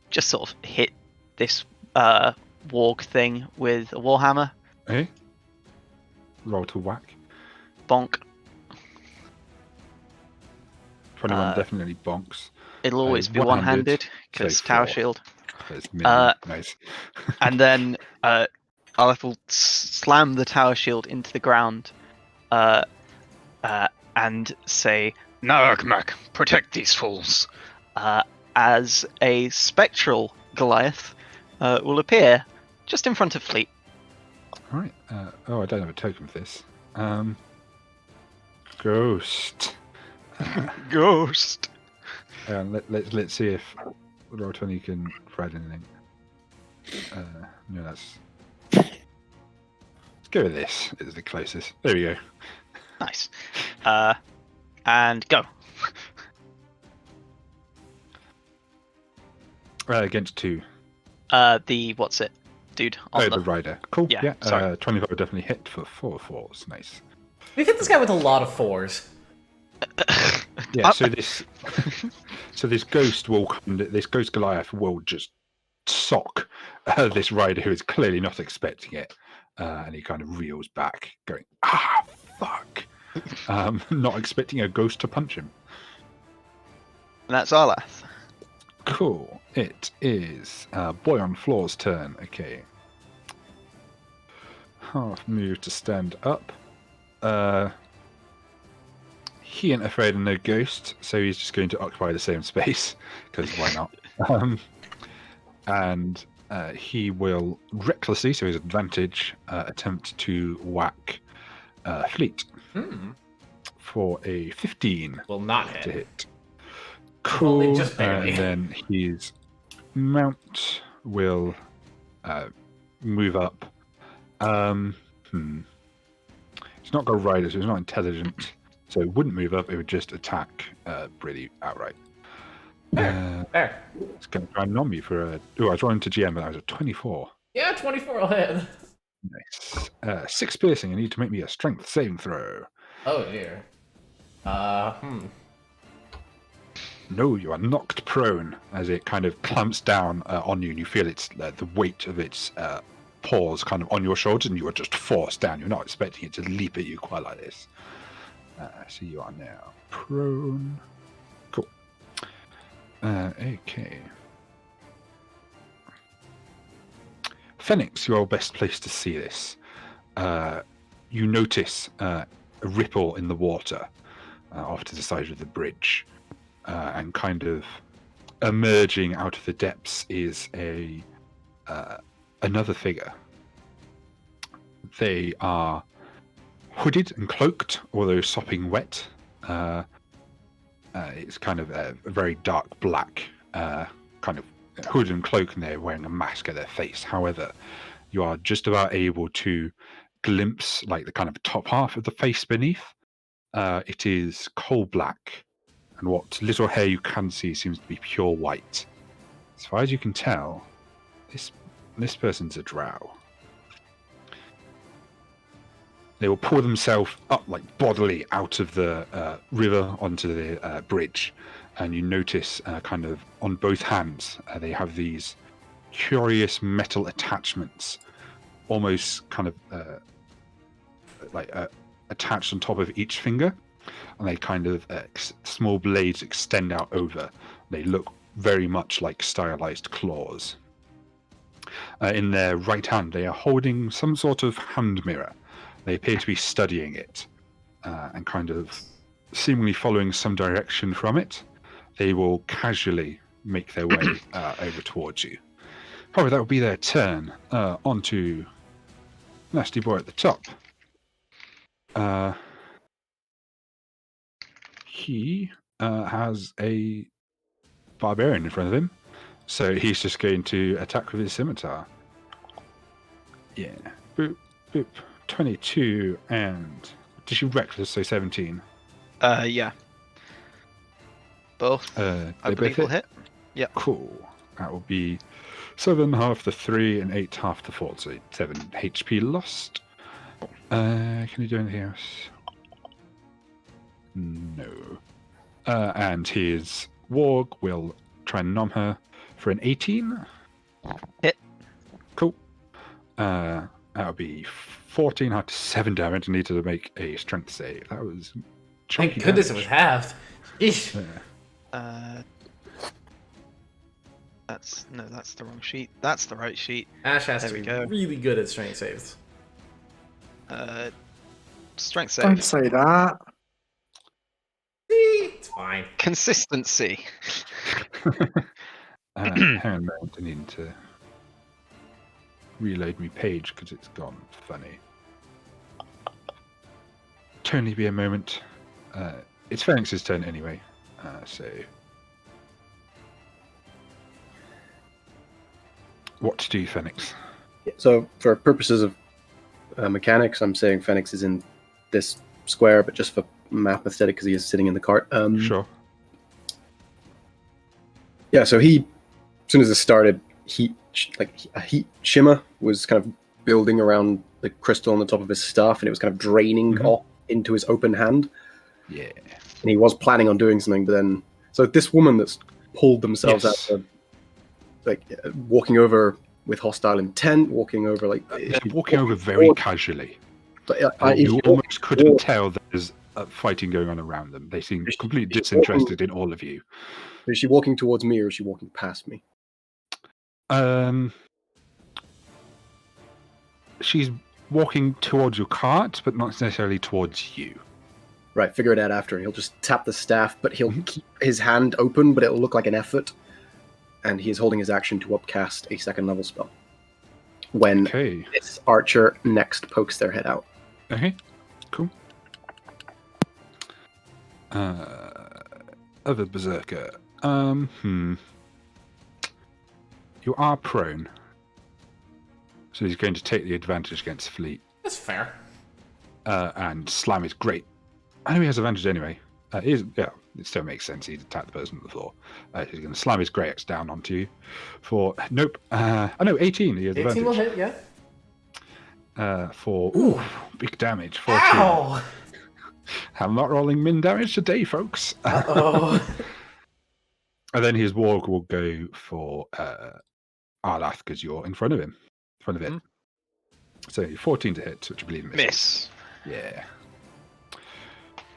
just sort of hit this warg thing with a warhammer. Okay. Roll to whack. Bonk. 21 definitely bonks. It'll always be one-handed, one-handed because so tower 4. shield. That's nice. And then Arlath will slam the tower shield into the ground and say, "Nargmak, protect these fools." As a spectral Goliath will appear just in front of Fleet. All right. Oh, I don't have a token for this. Ghost. Ghost. Let's see if Roll20 can provide anything. No, that's. Let's go with this. It's the closest. There we go. Nice. And go. Against 2. The what's it, dude? On The rider. Cool. Yeah, Yeah. sorry. 25 would definitely hit for 4 fours. Nice. We've hit this guy with a lot of 4s. Yeah. So this ghost will this ghost Goliath will just sock this rider who is clearly not expecting it, and he kind of reels back, going, "Ah, fuck!" Not expecting a ghost to punch him. And that's Arlath. Cool. It is Boy on Floor's turn. Okay. Half move to stand up. He ain't afraid of no ghost, so he's just going to occupy the same space, because why not? And he will recklessly, so his advantage, attempt to whack Fleet for a 15 Will not to hit. hit. Only Cool. just barely. And then his mount will move up. It's not got riders, so it's not intelligent. So it wouldn't move up, it would just attack Britty outright. There. It's going to try and nom me for a. Oh, I was rolling to GM, but that was a 24. Yeah, 24 will hit. Nice. 6 piercing, I need to make me a strength saving throw. Oh dear. No, you are knocked prone as it kind of clamps down on you, and you feel its the weight of its paws kind of on your shoulders, and you are just forced down. You're not expecting it to leap at you quite like this. So you are now prone. Cool. Okay. Phoenix, you are best placed to see this. You notice a ripple in the water off to the side of the bridge. And kind of emerging out of the depths is another figure. They are hooded and cloaked, although sopping wet. It's kind of a very dark black kind of hood and cloak, and they're wearing a mask at their face. However, you are just about able to glimpse like the kind of top half of the face beneath. It is coal black. And what little hair you can see seems to be pure white. As far as you can tell, this person's a drow. They will pull themselves up like bodily out of the river onto the bridge, and you notice kind of on both hands they have these curious metal attachments, almost kind of attached on top of each finger. And they kind of small blades extend out over. They look very much like stylized claws. In their right hand, they are holding some sort of hand mirror. They appear to be studying it and kind of seemingly following some direction from it. They will casually make their way over towards you. However, that will be their turn. On to Nasty Boy at the top. He has a barbarian in front of him, so he's just going to attack with his scimitar. Yeah. Boop, boop. 22 and... Did you reckless, so 17? Yeah. Both, They I both believe, will hit. Yeah. Cool. That will be 7 half the 3 and 8 half the 4, so 7 HP lost. Can you do anything else? No. And his warg will try and nom her for an 18. Hit. Cool. That'll be 14 out of 7 damage. I need to make a strength save. That was chunky Thank goodness damage. it was halved. Eesh. That's the wrong sheet. That's the right sheet. Ash has There to we be go. really good at strength saves. Strength Don't save. say that. See? It's fine. Consistency. Hang on a moment. I need to... reload my page because it's gone funny. Only be a moment. It's Phoenix's turn anyway, so what to do, Phoenix? So, for purposes of mechanics, I'm saying Phoenix is in this square, but just for map aesthetic, because he is sitting in the cart. Sure. Yeah, so he, as soon as it started, a heat shimmer was kind of building around the crystal on the top of his staff, and it was kind of draining off into his open hand. Yeah. And he was planning on doing something, but then... So this woman that's pulled themselves out of... walking over with hostile intent, walking over they're walking over very casually. But, you almost couldn't tell there's fighting going on around them. They seem completely disinterested in all of you. Is she walking towards me, or is she walking past me? She's walking towards your cart, but not necessarily towards you. Right, figure it out after. He'll just tap the staff, but he'll keep his hand open, but it'll look like an effort. And he is holding his action to upcast a 2nd level spell. When this archer next pokes their head out. Okay, cool. Other berserker. You are prone. So he's going to take the advantage against Fleet. That's fair. And Slam is great. I know he has advantage anyway. It still makes sense. He'd attack the person on the floor. He's going to slam his great axe down onto you for... Nope. 18. He has 18 advantage. will hit, yeah. For big damage. 14. Ow! I'm not rolling min damage today, folks. Uh-oh. And then his warg will go for Arlath because you're in front of him. In front of it. So 14 to hit, which I believe misses. Miss. Yeah.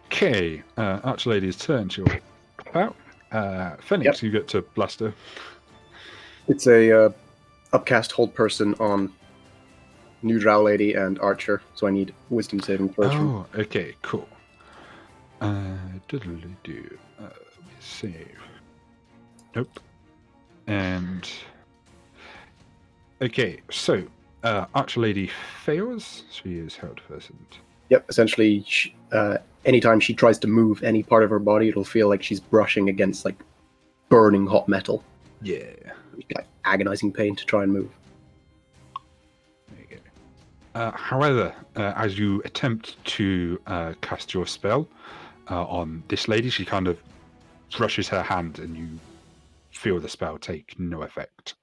Okay, Archlady's turn. She'll pop out. Phoenix, you get to bluster. It's a upcast hold person on New Drow Lady and Archer, so I need wisdom saving throws. Oh, okay, cool. Diddly-do. Save. Nope. And... Okay, so, Archlady fails. She is held person. Yep, essentially, anytime she tries to move any part of her body, it'll feel like she's brushing against, burning hot metal. Yeah. Agonizing pain to try and move. There you go. However, as you attempt to cast your spell on this lady, she kind of brushes her hand and you feel the spell take no effect.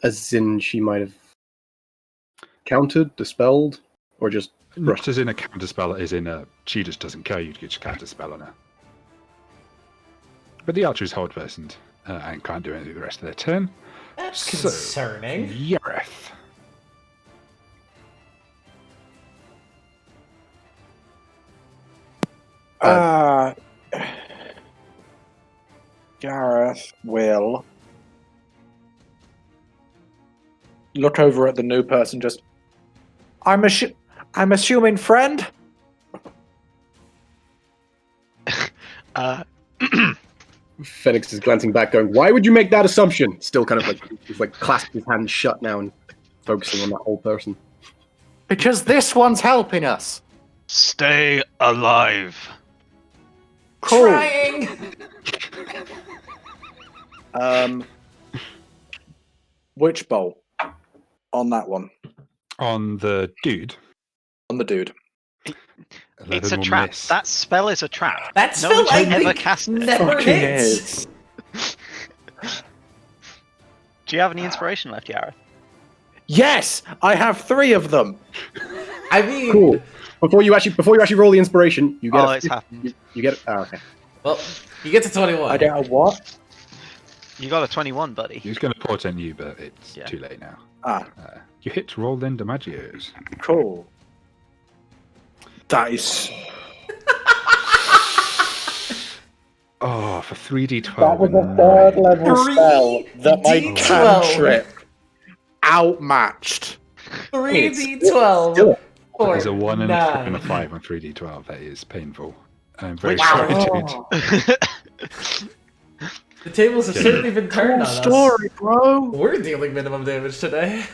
As in, she might have countered, dispelled, or just... Not as in a counter spell, as in she just doesn't care, you'd get your counter spell on her. But the archer is hold person and can't do anything the rest of their turn. That's concerning. Yareth. Gareth will look over at the new person. Just, I'm assuming, friend. Phoenix is glancing back, going, "Why would you make that assumption?" Still kind of he's clasped his hands shut now and focusing on that whole person. Because this one's helping us. Stay alive. Cool. Trying. Which bowl? On that one. On the dude. On the dude. It's a trap. Miss. That spell is a trap. That no spell one should ever cast it. never Fucking hits. Do you have any inspiration left, Yara? Yes, I have 3 of them. I mean, Cool. Before you actually roll the inspiration, you get. It's happened. You get. Oh, okay. well, you get to 21. I don't know what. You got a 21, buddy. He's going to portent you, but it's Yeah. too late now. You hit roll then Damagios. Cool. That is. Oh, for 3d12. That was a and 3rd nine. level spell that my 3d12. cantrip outmatched. 3d12. There's a 1 and a 4 and a 9. 5 on 3d12. That is painful. I'm very Wow. sorry, dude. The tables have certainly been turned on us. Story, bro. We're dealing minimum damage today.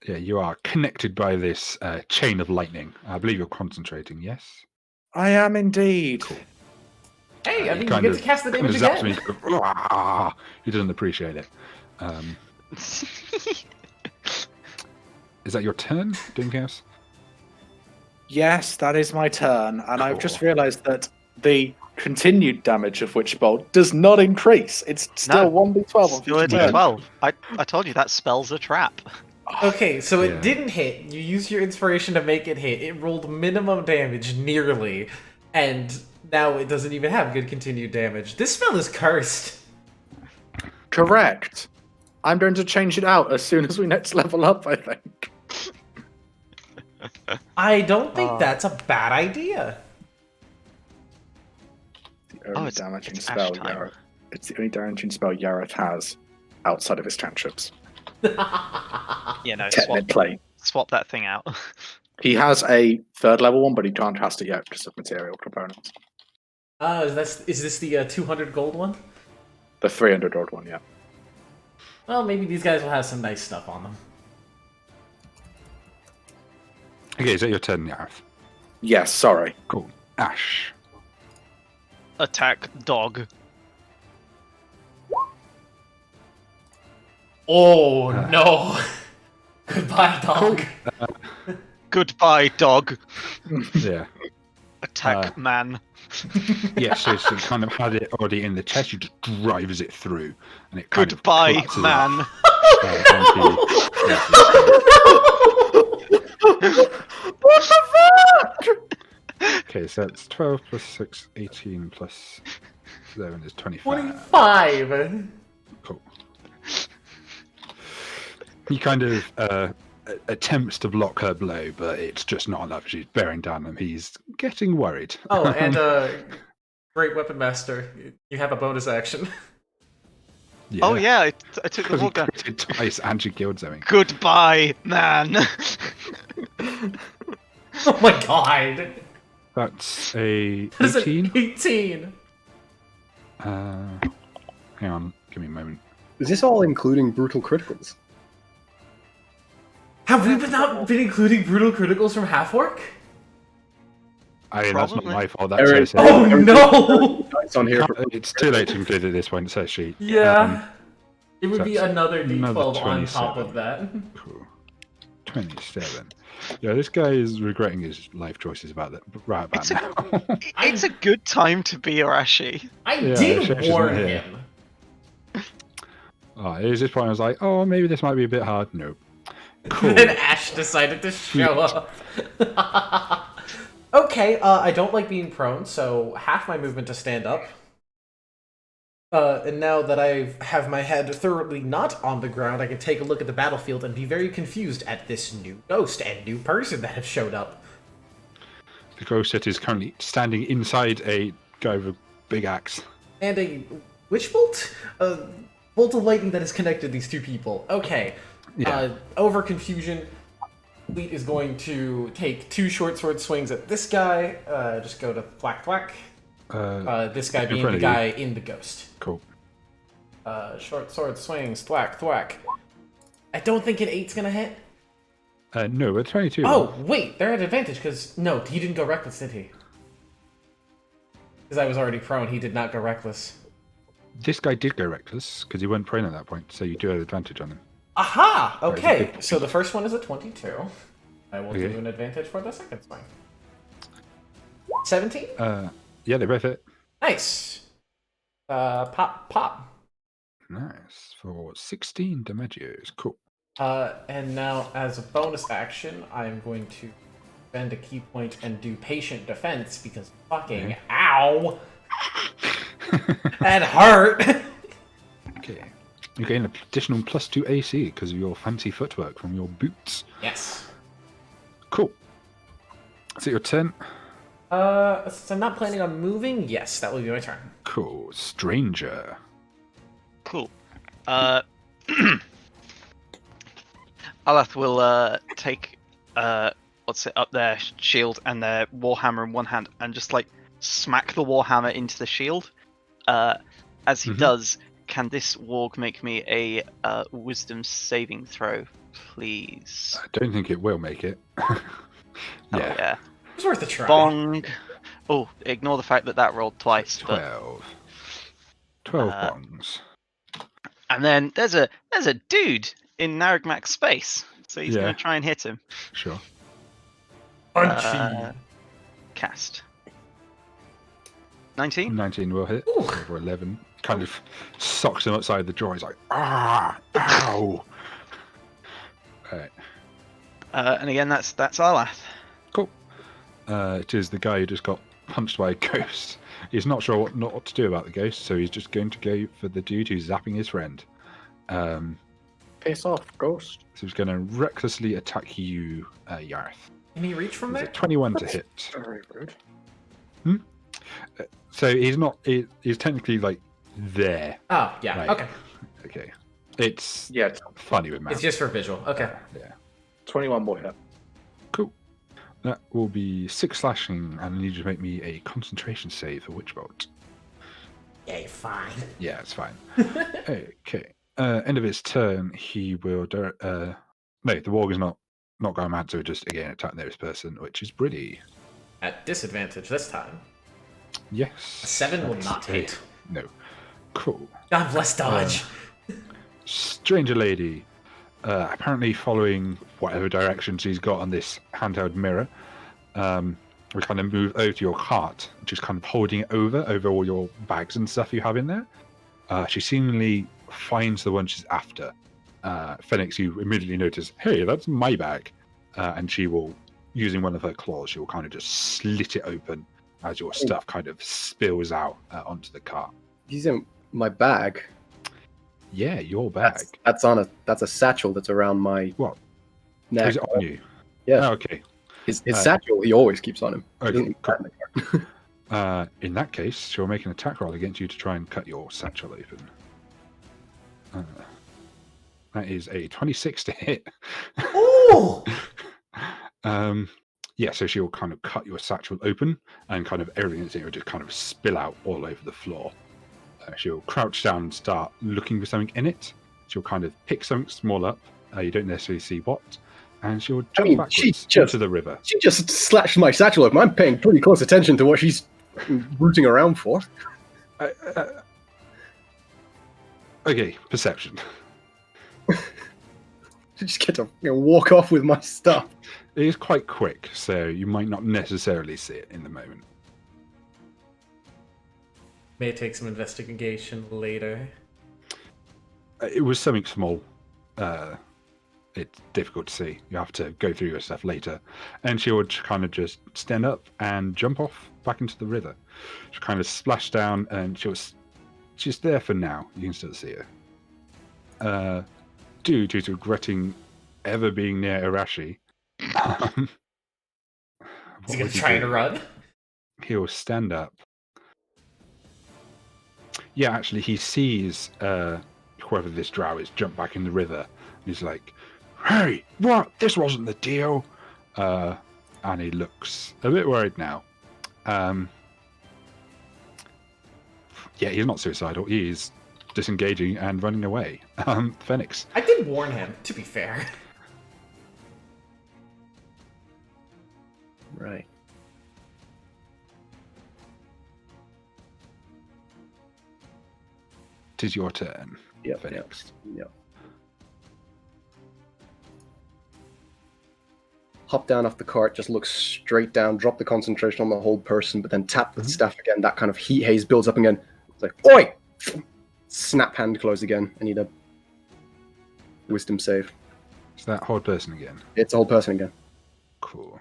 Yeah, you are connected by this chain of lightning. I believe you're concentrating, yes? I am indeed. Cool. Hey, I He mean, you kind get of- to cast the kind of damage zaps again. me, kind of, "Rah!" He doesn't appreciate it. Is that your turn, Doomchaos? Yes, that is my turn, and I've just Cool. realised that the continued damage of Witch Bolt does not increase. It's still 1d12 on Still a future turn. d12. I told you that spell's a trap. Okay, so Yeah. it didn't hit. You used your inspiration to make it hit. It rolled minimum damage nearly, and now it doesn't even have good continued damage. This spell is cursed. Correct. I'm going to change it out as soon as we next level up, I think. I don't think that's a bad idea. The only it's damaging ash spell time. Yareth. It's the only damaging spell Yareth has outside of his cantrips. You know, Technically. swap that thing out. He has a 3rd level one, but he can't cast it yet because of material components. Is this the 200 gold one? The 300 odd one, yeah. Well, maybe these guys will have some nice stuff on them. Okay, is that your turn, Yareth? Yes, sorry. Cool. Ash. Attack dog. Oh no! Goodbye, dog. Goodbye, dog. Yeah. Attack man. Yeah, so kind of had it already in the chest, you just drives it through, and it kind Goodbye, of collapses man. up, What the fuck? Okay, so that's 12 plus 6, 18 plus 7 is 25. 25! Cool. He kind of attempts to block her blow, but it's just not enough. She's bearing down him. He's getting worried. Oh, and great weapon master, you have a bonus action. Yeah. Oh yeah, I took the Because he walk gun. critted twice and she killed something. Goodbye, man. Oh my god! That's a That's 18. an 18! Hang on, give me a moment. Is this all including brutal criticals? Have we not been including brutal criticals from Half-Orc? I mean, that's not Probably. my fault. That's Eric- her saying. Oh no! It's on here. For... It's too late to include it at this point, says she. Yeah. It would so be that's another another d12 on top 27. of that. Cool. 27. Yeah, this guy is regretting his life choices about that right about It's a- now. It's a good time to be Urashi. I Yeah, did she's warn not here. him. It was this point I was like, oh, maybe this might be a bit hard. Nope. Cool. Then Ash decided to show up. Okay, I don't like being prone, so half my movement to stand up. And now that I have my head thoroughly not on the ground, I can take a look at the battlefield and be very confused at this new ghost and new person that have showed up. The ghost that is currently standing inside a guy with a big axe. And a witch bolt? A bolt of lightning that has connected these two people. Okay. Yeah. Over confusion, Fleet is going to take 2 short sword swings at this guy. Just go to thwack thwack. This guy in being front the of you. guy in the ghost. Cool. Short sword swings, thwack thwack. I don't think an 8's gonna hit. No, but 22. Oh, wait, they're at advantage because no, he didn't go reckless, did he? Because I was already prone, he did not go reckless. This guy did go reckless because he went prone at that point, so you do have advantage on him. Aha! Right, Okay, good. so the first one is a 22. I will Okay. give you an advantage for the second swing. 17? Yeah, they both hit. Nice. Pop, pop. Nice. For 16 damages. Cool. And now, as a bonus action, I'm going to spend a key point and do patient defense because fucking ow! That hurt! Okay. You gain an additional +2 AC because of your fancy footwork from your boots. Yes. Cool. Is it your turn? Since I'm not planning on moving, yes, that will be my turn. Cool. Stranger. Cool. Arlath will take what's it up their shield and their warhammer in one hand and just like smack the warhammer into the shield. As he does, can this warg make me a wisdom saving throw please. I don't think it will make it. Oh, yeah. yeah. It's worth a try. Bong. Oh, ignore the fact that rolled twice. 12. 12 Uh, bongs. And then there's a dude in Narugmak's space, so he's Yeah. gonna try and hit him. Sure. Punchy. Cast. 19. 19 will hit. Ooh. Over 11. Kind of socks him outside the jaw. He's like, ah, ow. Alright. And again, that's Arlath. Cool. It is the guy who just got punched by a ghost. He's not sure what to do about the ghost, so he's just going to go for the dude who's zapping his friend. Piss off, ghost. So he's going to recklessly attack you, Yarth. Can he reach from Is there? it 21 to That's hit? Very rude. So he's not. He's technically like there. Oh, yeah. Right. Okay. Okay. It's Yeah, funny with math. It's just for visual. Okay. Yeah. 21 more hit. Cool. That will be 6 slashing, and I need you to make me a concentration save for Witch Bolt. Yeah, you're fine. Yeah, it's fine. Okay. End of his turn, he will. No, the warg is not going mad, so just again attack the nearest person, which is Britty. At disadvantage this time. Yes. A 7 will that's not a- hit. No. Cool. God bless dodge. Stranger lady, apparently following whatever direction she's got on this handheld mirror, we kind of move over to your cart, just kind of holding it over all your bags and stuff you have in there. She seemingly finds the one she's after. Phoenix, you immediately notice, hey, that's my bag. And she will, using one of her claws, she will kind of just slit it open as your stuff kind of spills out onto the cart. He's in my bag. Yeah, your bag. That's a satchel that's around my What? neck. Is it on you? Yeah. Oh, okay. His satchel he always keeps on him. He Okay, doesn't leave cool. that in the cart. In that case, she'll make an attack roll against you to try and cut your satchel open. That is a 26 to hit. Ooh! Yeah, so she'll kind of cut your satchel open, and kind of everything that's in it will just kind of spill out all over the floor. She'll crouch down and start looking for something in it. She'll kind of pick something small up. You don't necessarily see what. And she'll jump mean, backwards she into the river. She just slashed my satchel open. I'm paying pretty close attention to what she's rooting around for. Okay, perception. Just get to walk off with my stuff. It is quite quick, so you might not necessarily see it in the moment. May take some investigation later. It was something small. It's difficult to see. You have to go through your stuff later. And she would kind of just stand up and jump off back into the river. She'll kind of splash down, and she's there for now. You can still see her. Due to regretting ever being near Urashi. Is what he gonna would he try do? to run? He'll stand up. Yeah, actually, he sees whoever this drow is jump back in the river. And he's like, hey, what? This wasn't the deal. And he looks a bit worried now. Yeah, he's not suicidal. He's disengaging and running away. Phoenix. I did warn him, to be fair. Right. It is your turn, Yep. Phoenix. Yep. Hop down off the cart, just look straight down, drop the concentration on the whole person, but then tap the staff again. That kind of heat haze builds up again. It's like, oi! Snap hand close again. I need a wisdom save. Is that hard person again? It's a whole person again. Cool.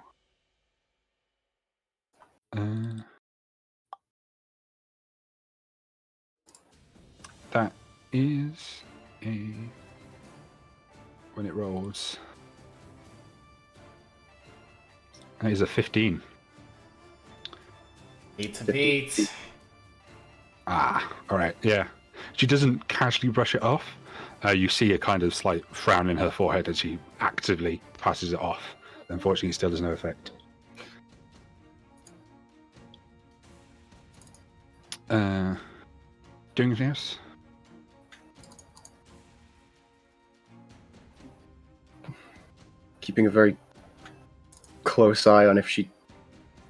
That is a... When it rolls... That is a 15. Beat to beat. Ah, alright, yeah. She doesn't casually brush it off. You see a kind of slight frown in her forehead as she actively passes it off. Unfortunately, it still has no effect. Doing anything else? keeping a very close eye on if she.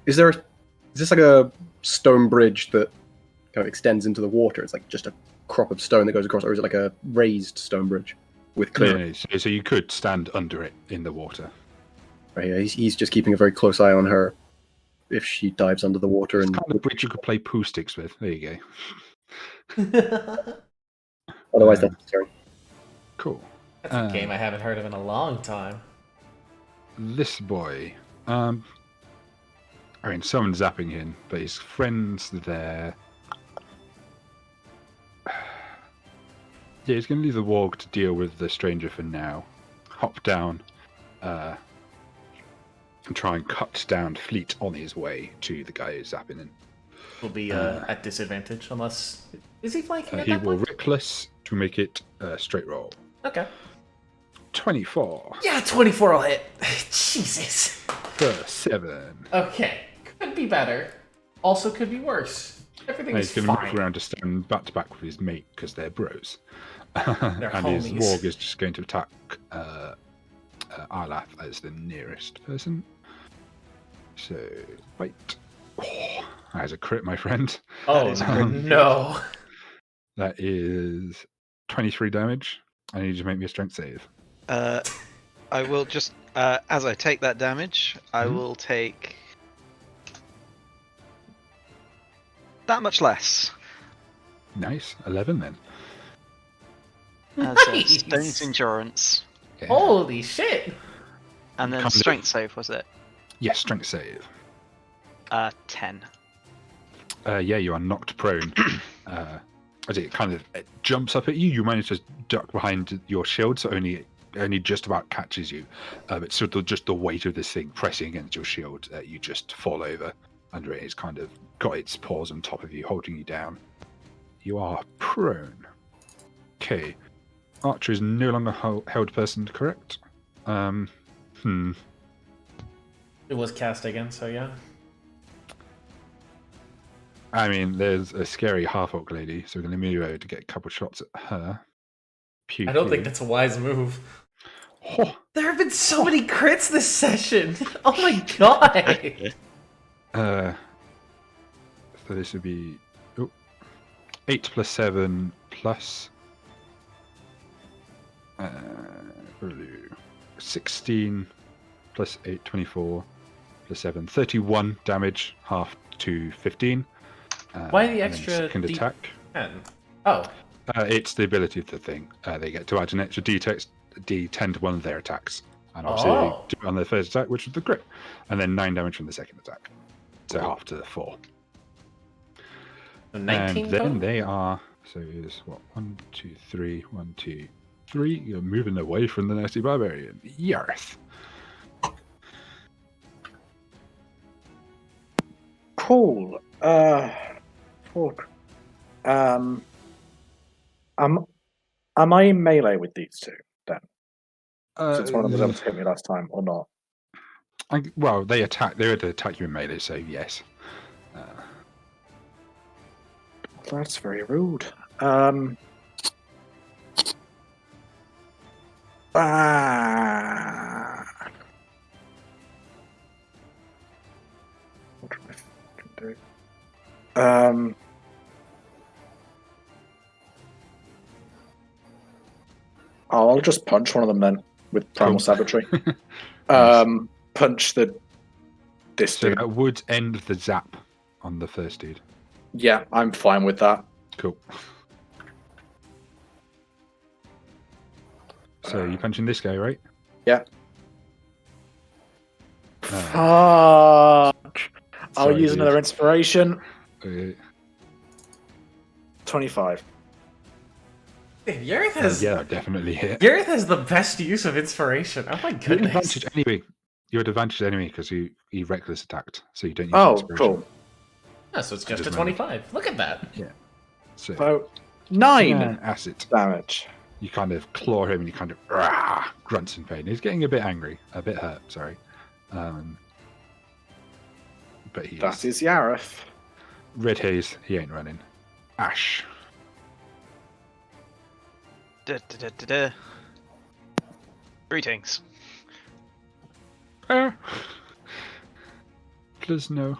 Is this like a stone bridge that kind of extends into the water? It's like just a crop of stone that goes across, or is it like a raised stone bridge with clear? No, so you could stand under it in the water. Right, yeah, he's just keeping a very close eye on her if she dives under the water. It's And kind of bridge you could play poo sticks with. There you go. otherwise, that's his turn. Cool. That's a game I haven't heard of in a long time. This boy. I mean, someone's zapping him, but his friend's there. Yeah, he's going to leave the warg to deal with the stranger for now. Hop down and try and cut down Fleet on his way to the guy who's zapping him. Will be at disadvantage unless... Is he flanking at He that will point? reckless to make it a straight roll. Okay. 24 Yeah, 24 will hit. Jesus. for 7. Okay. Could be better. Also could be worse. Everything And is he's going to fine. move around to stand back to back with his mate because they're bros. They're And his homies. warg is just going to attack Arlath as the nearest person. So, wait. Oh, that is a crit, my friend. Oh, is no. That is 23 damage. I need you to make me a strength save. I will just, as I take that damage, I will take that much less. Nice. 11 then. As Nice. stone's endurance, Yeah. Holy shit. and then Can't believe- strength save, was it? Yes, strength save. 10. Yeah, you are knocked prone. As it kind of jumps up at you, you manage to duck behind your shield, so only just about catches you. But sort of just the weight of this thing pressing against your shield, you just fall over under it. It's kind of got its paws on top of you, holding you down. You are prone. Okay. Archer is no longer held person, correct? It was cast again, so yeah. I mean, there's a scary half-orc lady, so we're going to move over to get a couple shots at her. Pew, I don't pew. think that's a wise move. Oh, There have been so many crits this session. Oh my god. so this would be 8 plus 7 plus 16 plus 8, 24 plus 7, 31 damage, half to 15. Why the and then extra second D- attack? 10. Oh. It's the ability of the thing. They get to add an extra D10 to one of their attacks. And obviously they do it on their first attack, which was the crit. And then 9 damage from the second attack. So half to 4. So 19 And then total? they are... So it's what? 1, 2, 3, 1, 2, 3. You're moving away from the nasty barbarian. Yarth. Cool. Fuck. Am I in melee with these two then? Since one of them was able to hit me last time, or not? Well, they would attack you in melee, so yes. That's very rude. What do I fucking do? I'll just punch one of them then with primal Cool. savagery. Punch this So dude. that would end the zap on the first dude. Yeah, I'm fine with that. Cool. So you're punching this guy, right? Yeah. Uh, Fuck. I'll Sorry, use dude. another inspiration. Okay. 25. Yareth has Yeah, definitely hit. Yareth has the best use of inspiration. Oh my You had goodness. advantage anyway. You had advantage anyway because he reckless attacked, so you don't use Oh, inspiration. cool. Yeah, so it's just a Just remembered. 25. Look at that. So So, 9 acid. damage. You kind of claw him and you kind of grunts in pain. He's getting a bit angry, a bit hurt. Sorry, but he's That is Yareth. red haze. He ain't running. Ash. Da, da, da, da, da. Greetings. Please no.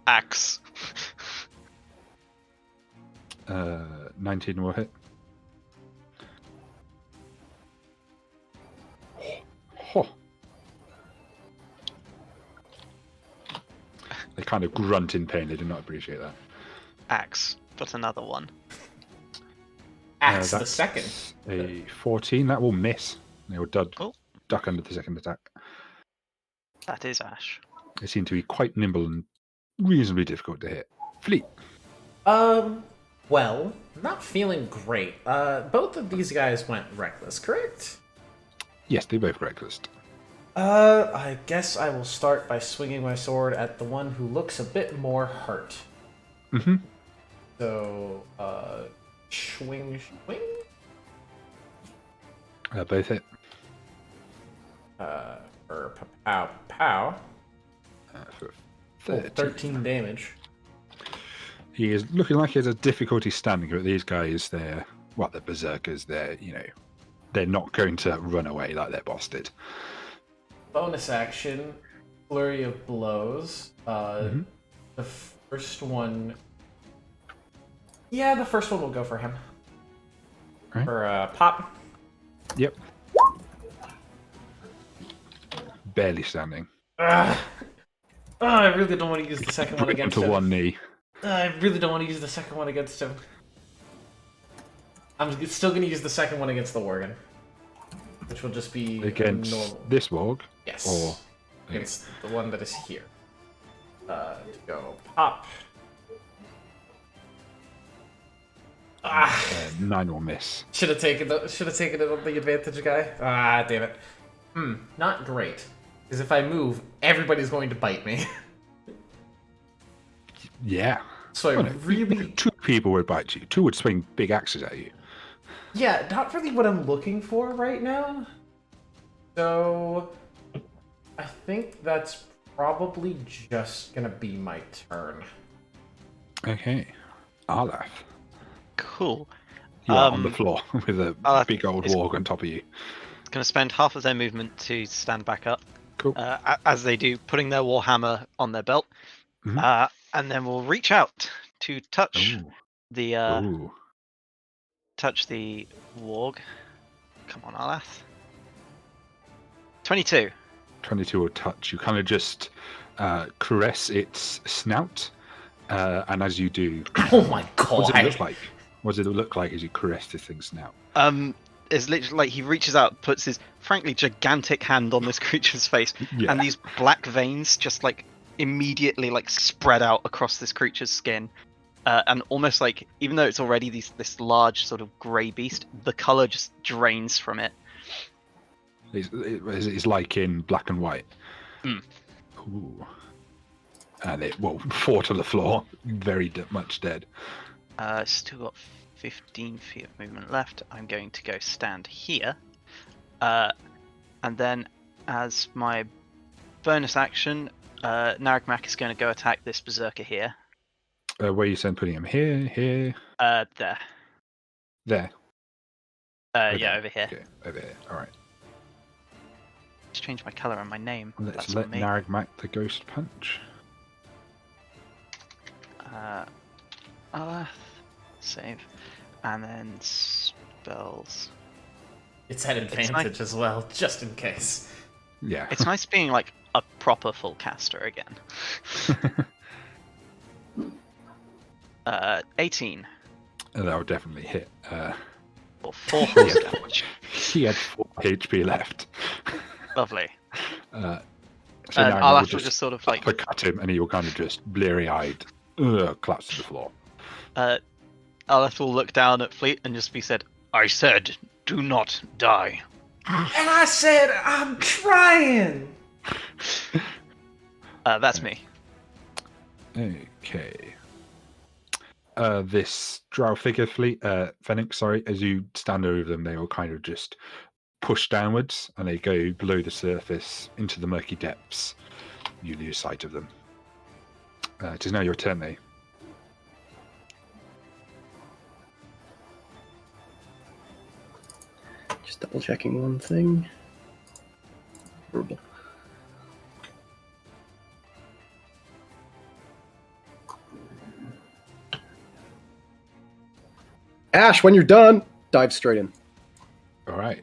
Axe. 19 will hit. Oh. They kind of grunt in pain. They do not appreciate that. Axe, but another one. Axe the That's second. A 14. That will miss. They will Oh. duck under the second attack. That is Ash. They seem to be quite nimble and reasonably difficult to hit. Fleet. Well, not feeling great. Both of these guys went reckless, correct? Yes, they both reckless. I guess I will start by swinging my sword at the one who looks a bit more hurt. Mm-hmm. So, swing. Both hit. Or pow. For Oh, 13. 13 damage. He is looking like he has a difficulty standing, but these guys, they're berserkers. They're not going to run away like their boss did. Bonus action, flurry of blows. Mm-hmm. The first one. Yeah, the first one will go for him. Right. For pop. Yep. Barely standing. I really don't want to use the second one against to him. one knee. I really don't want to use the second one against him. I'm still going to use the second one against the Worgen. Which will just be Against normal. this Warg? Yes. Or Against the one that is here. To go pop. 9 will miss. Should have taken it on the advantage guy. Damn it. Not great. Because if I move, everybody's going to bite me. Yeah. So I really... 2 people would bite you. 2 would swing big axes at you. Yeah, not really what I'm looking for right now. So I think that's probably just gonna be my turn. Okay. Arlath. Cool. You are on the floor with a big old it's- Warg on top of you. Going to spend half of their movement to stand back up. Cool. As they do, putting their warhammer on their belt. Mhm. And then we'll reach out to touch Ooh. the Ooh. touch the warg. Come on, Arlath. 22. 22 will touch. You kind of just caress its snout, and as you do, Oh my what does it god! look like? What does it look like as you caress this thing's snout? It's literally like he reaches out, puts his frankly gigantic hand on this creature's face, Yeah. and these black veins just like immediately like spread out across this creature's skin. And almost like, even though it's already this large sort of grey beast, the color just drains from it. It's like in black and white. Mm. Ooh. And it will fall to the floor, very much dead. Still got 15 feet of movement left. I'm going to go stand here. And then as my bonus action, Naragmak is going to go attack this berserker here. Where you send putting him? Here, There. there. Yeah, over here. Okay, over here. All right. Just change my color on my name. Let's That's let on me. Naragmak the ghost punch. Save. And then spells. It's at advantage as well, just in case. Yeah. It's nice being like a proper full caster again. 18. That will definitely hit. Or 4 force damage. He had 4 HP left. Lovely. So And Naragmak Arlath will will just sort of like uppercut him, and he will kind of just bleary-eyed collapse to the floor. Arlath will look down at Fleet and just be said, "I said, do not die." And I said, I'm trying! That's me. Okay. This drow figure Phoenix, sorry, as you stand over them, they will kind of just push downwards, and they go below the surface into the murky depths. You lose sight of them. It is now your turn, though. Just double checking one thing. Verbal. Ash, when you're done, dive straight in. All right.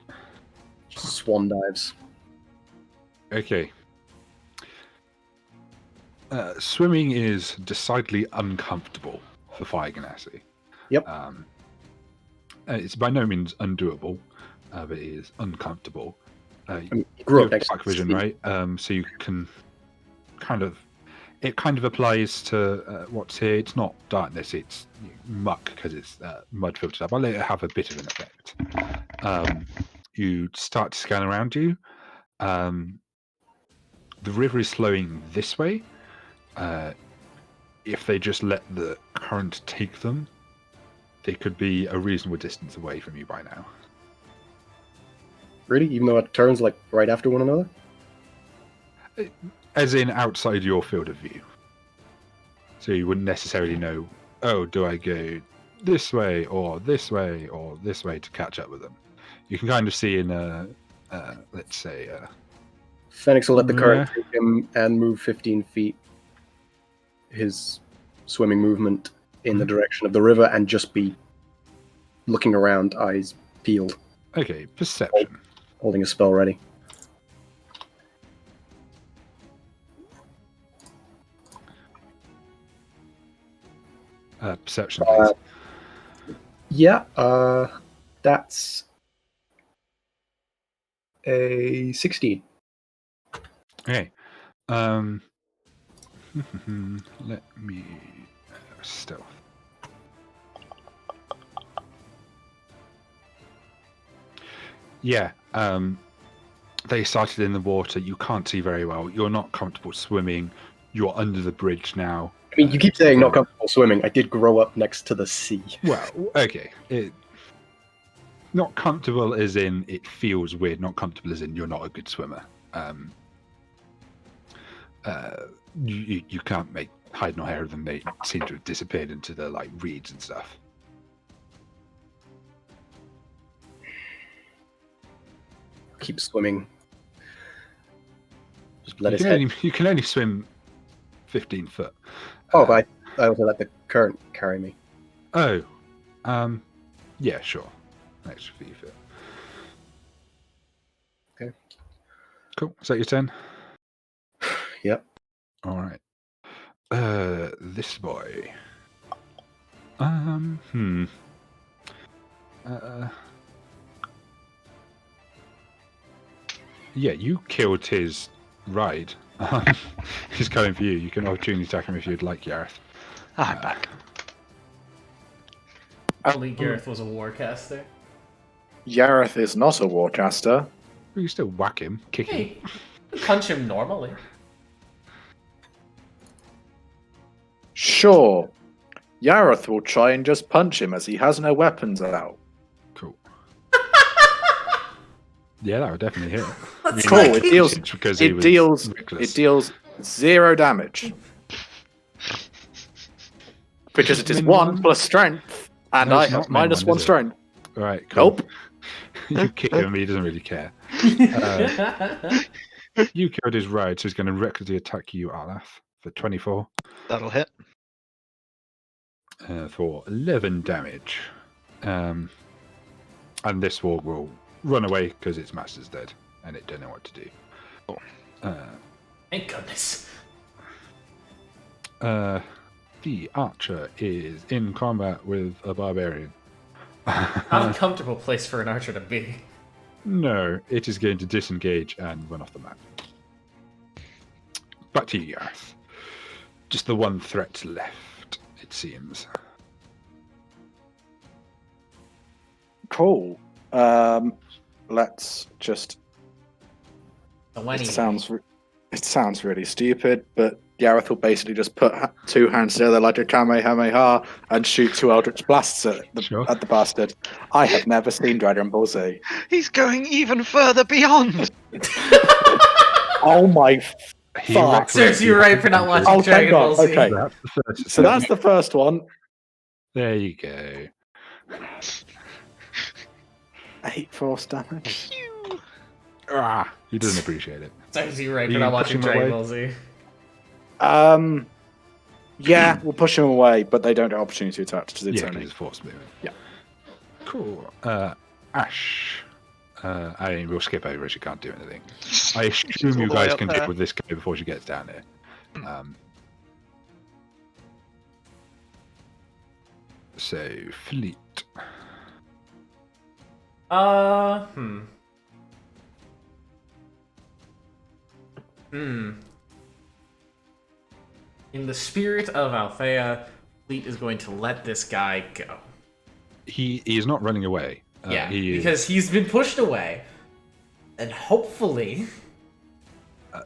Just swan dives. Okay. Swimming is decidedly uncomfortable for Fire Ganassi. Yep. It's by no means undoable, but it is uncomfortable. I mean, you grew You up have next dark to the vision, sea. right? So you can it kind of applies to what's here. It's not darkness, it's muck because it's mud filtered up. I'll let it have a bit of an effect. You start to scan around you. The river is flowing this way. If they just let the current take them, they could be a reasonable distance away from you by now. Really? Even though it turns like right after one another? As in outside your field of view. So you wouldn't necessarily know, oh, do I go this way or this way or this way to catch up with them? You can kind of see in let's say... Phoenix will let the current Yeah. take him and move 15 feet. His swimming movement in the direction of the river and just be looking around, eyes peeled, Okay, perception. holding a spell ready. Perception, please. Yeah, that's a 16. Okay. Let me stealth. Yeah. They started in the water. You can't see very well. You're not comfortable swimming. You're under the bridge now. I mean, you keep saying not comfortable swimming. I did grow up next to the sea. Well, okay. Not comfortable as in it feels weird. Not comfortable as in you're not a good swimmer. You can't make hide nor hair of them. They seem to have disappeared into the like reeds and stuff. Keep swimming. Just let his head. You can only swim 15 foot. Oh, but I also let the current carry me. Oh, yeah, sure. An extra few foot. Okay. Cool. Is that your turn? Yep. All right. This boy. Yeah, you killed his ride. He's coming for you. You can opportunity attack him if you'd like, Yareth. I'm back. Only Gareth was a warcaster. Yareth is not a warcaster. You can still whack him, kick him. Hey, punch him normally. Sure. Yareth will try and just punch him as he has no weapons out. Cool. Yeah, that would definitely hit. Cool. It deals reckless. 0 damage. Because it is 1 plus strength, and No, I it's have not minus min 1 1, is it? strength. All right, cool. Nope. You kick him, he doesn't really care. You killed his ride, so he's going to recklessly attack you, Arlath, for 24. That'll hit. For 11 damage. And this warg will run away because its master's dead, and it don't know what to do. Thank goodness. The archer is in combat with a barbarian. Not a comfortable place for an archer to be. No, it is going to disengage and run off the map. Back to you, Gareth. Just the one threat left, it seems. Cool. Let's just. It sounds really stupid, but Gareth will basically just put 2 hands together like a Kamehameha and shoot 2 Eldritch Blasts at the bastard. I have never seen Dragon Ball Z. He's going even further beyond. Oh my fuck. Seriously, you're right for not watching Oh, Dragon thank Ball God. Z. Okay. That's the first So that's the first one. There you go. 8 force damage. He doesn't appreciate it. Seriously, you're right You for not watching pushing him Dragon Ball Z. Yeah, we'll push him away, but they don't get opportunity to attack because it's Yeah, only. because it's force movement. Yeah. Cool. Ash. I mean, we'll skip over. She can't do anything. I assume all you the way guys up can there. deal with this guy before she gets down here. So, Fleet. In the spirit of Althea, Fleet is going to let this guy go. He is not running away. Because he's been pushed away. And hopefully,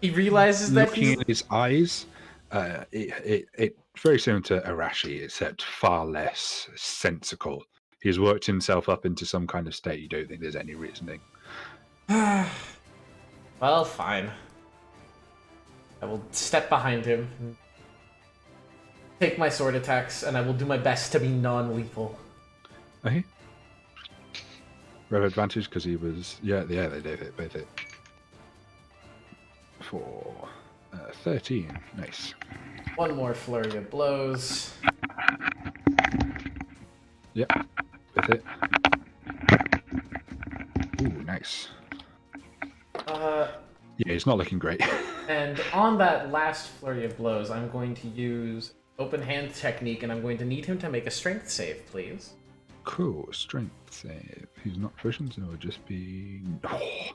he realizes that looking in his eyes, it's very similar to Urashi, except far less sensical. He's worked himself up into some kind of state. You don't think there's any reasoning. Well, fine. I will step behind him, and take my sword attacks, and I will do my best to be non-lethal. Okay. Red advantage because he was... Yeah, they did it, both hit. For 13. Nice. One more flurry of blows. Yep. Both hit. Ooh, nice. Yeah, he's not looking great. And on that last flurry of blows, I'm going to use open hand technique, and I'm going to need him to make a strength save, please. Cool. Strength save. He's not proficient, so it'll just be... Oh.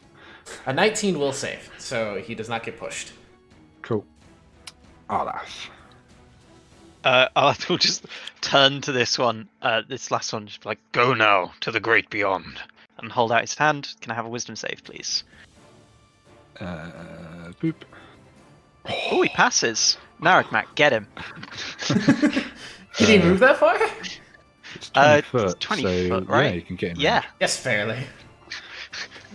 A 19 will save, so he does not get pushed. Cool. Arlath. Arlath will just turn to this one, this last one, just be like, go now to the great beyond, and hold out his hand. Can I have a wisdom save, please? Boop. Oh, he passes. Naragmak, get him. Can he move that far? It's 20 foot, it's 20 so foot, right? yeah, you can get him. Yeah. Yes, fairly.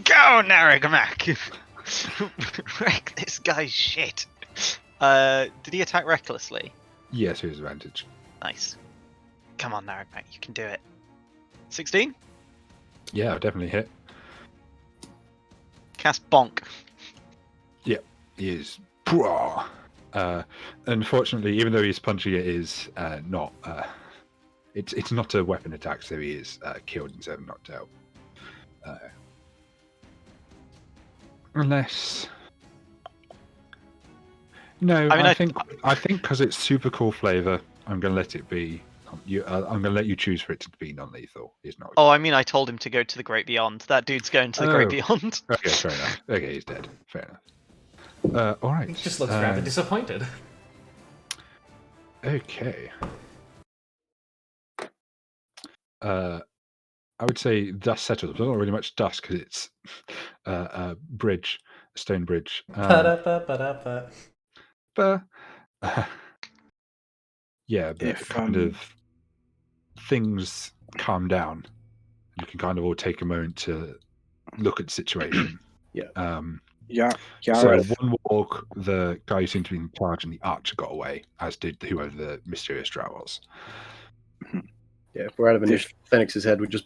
Go, Naragmak! Wreck this guy's shit. Did he attack recklessly? Yes, here's advantage. Nice. Come on, Naragmak, you can do it. 16? Yeah, definitely hit. Cast Bonk. Yep, he is. Unfortunately, even though he's punchy, it is not. It's not a weapon attack, so he is killed instead of knocked out. Unless. No, I mean, I think because it's super cool flavor, I'm gonna let it be. I'm gonna let you choose for it to be non-lethal. He's not. Oh, I mean, I told him to go to the Great Beyond. That dude's going to the Great Oh. Beyond. Okay, fair enough. Okay, he's dead. Fair enough. All right. He just looks rather disappointed. Okay. I would say dust settles. There's not really much dust because it's a bridge, a stone bridge. Pa-da-pa-pa-da-pa. But yeah, but If, kind of things calm down. You can kind of all take a moment to look at the situation. Yeah. Yeah. So one walk, the guy who seemed to be in charge and the archer got away, as did whoever the mysterious drow was. Yeah, if we're out of initiative, Phoenix's head would just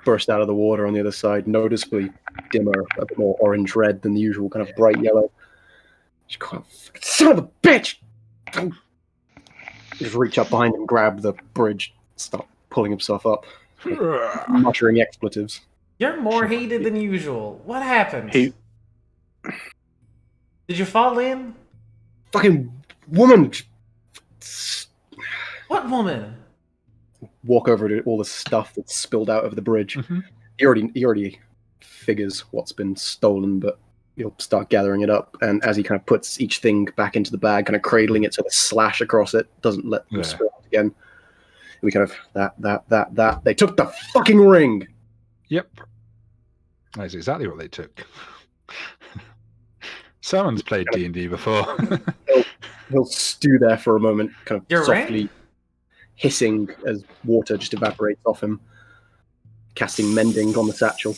burst out of the water on the other side, noticeably dimmer, a bit more orange-red than the usual kind of bright yellow. Just kind of, son of a bitch! Just reach up behind him, grab the bridge, start pulling himself up, muttering expletives. You're more hated than usual. What happened? He- Did you fall in? Fucking woman! What woman? Walk over to all the stuff that's spilled out of the bridge. Mhm. He already figures what's been stolen, but he'll start gathering it up. And as he kind of puts each thing back into the bag, kind of cradling it so the slash across it doesn't let them Yeah. spill out again. We kind of that. They took the fucking ring. Yep. That's exactly what they took. Someone's played D&D before. He'll stew there for a moment, kind of Your softly ring? hissing as water just evaporates off him, casting mending on the satchel.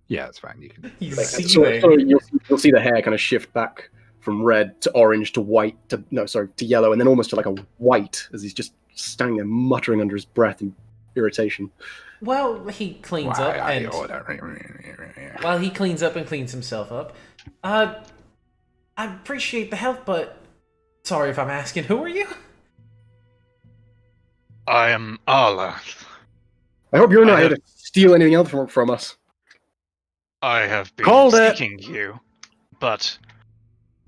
Yeah, it's fine. You can. He's So seething. you'll see the hair kind of shift back from red to orange to white to yellow, and then almost to like a white as he's just standing there muttering under his breath in irritation. Well, he cleans up and while he cleans up and cleans himself up, I appreciate the help, but sorry if I'm asking, who are you? I am Arlath. I hope you're not here to steal anything else from us. I have been Called it. seeking you, but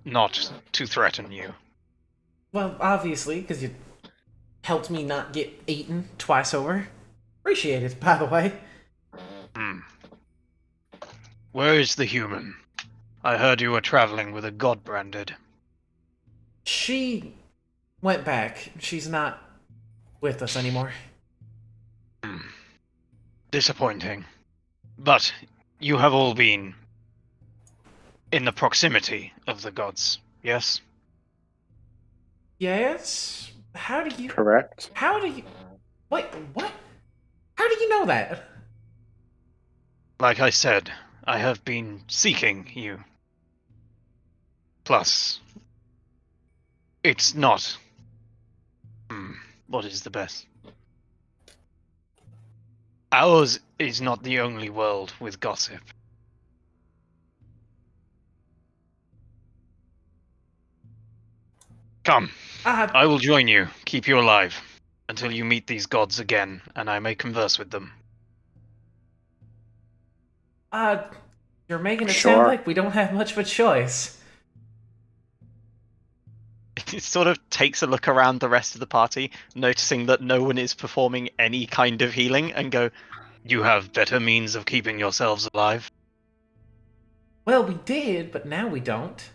not to threaten you. Well, obviously, because you helped me not get eaten twice over. Appreciate it, by the way. Where is the human? I heard you were traveling with a god branded. She went back. She's not with us anymore. Disappointing. But you have all been in the proximity of the gods, yes? Yes? How do you... Correct. How do you... Wait, what? How do you know that? Like I said, I have been seeking you. Plus, it's not... what is the best? Ours is not the only world with gossip. Come, I will join you, keep you alive, until you meet these gods again, and I may converse with them. You're making it Sure. sound like we don't have much of a choice. It sort of takes a look around the rest of the party, noticing that no one is performing any kind of healing, and go, You have better means of keeping yourselves alive, Well, we did, but now we don't.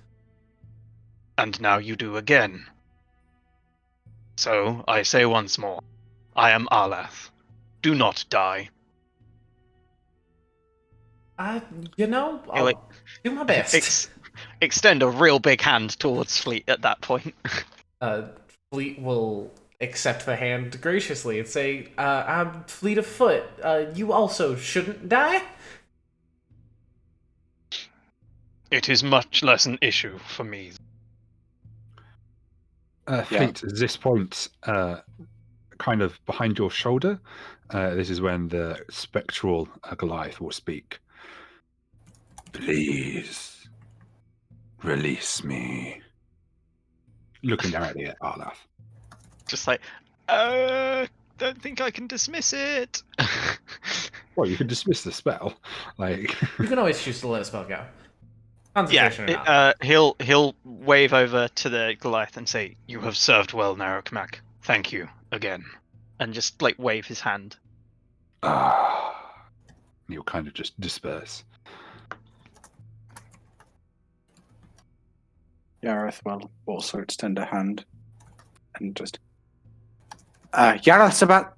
and now you do again. So, I say once more, I am Arlath. Do not die. You know, I'll like, do my best. extend a real big hand towards Fleet at that point. Fleet will accept the hand graciously and say, I'm fleet of foot. You also shouldn't die? It is much less an issue for me. Fleet, at this point, kind of behind your shoulder, this is when the spectral Goliath will speak. Please, release me. Looking directly at Arlath. Just like, don't think I can dismiss it. Well, you can dismiss the spell. You can always choose to let a spell go. Concentration or not. He'll wave over to the Goliath and say, "You have served well, Narukmak. Thank you again," and just like wave his hand. You'll kind of just disperse. Yareth will also extend a hand and just. Yareth's about.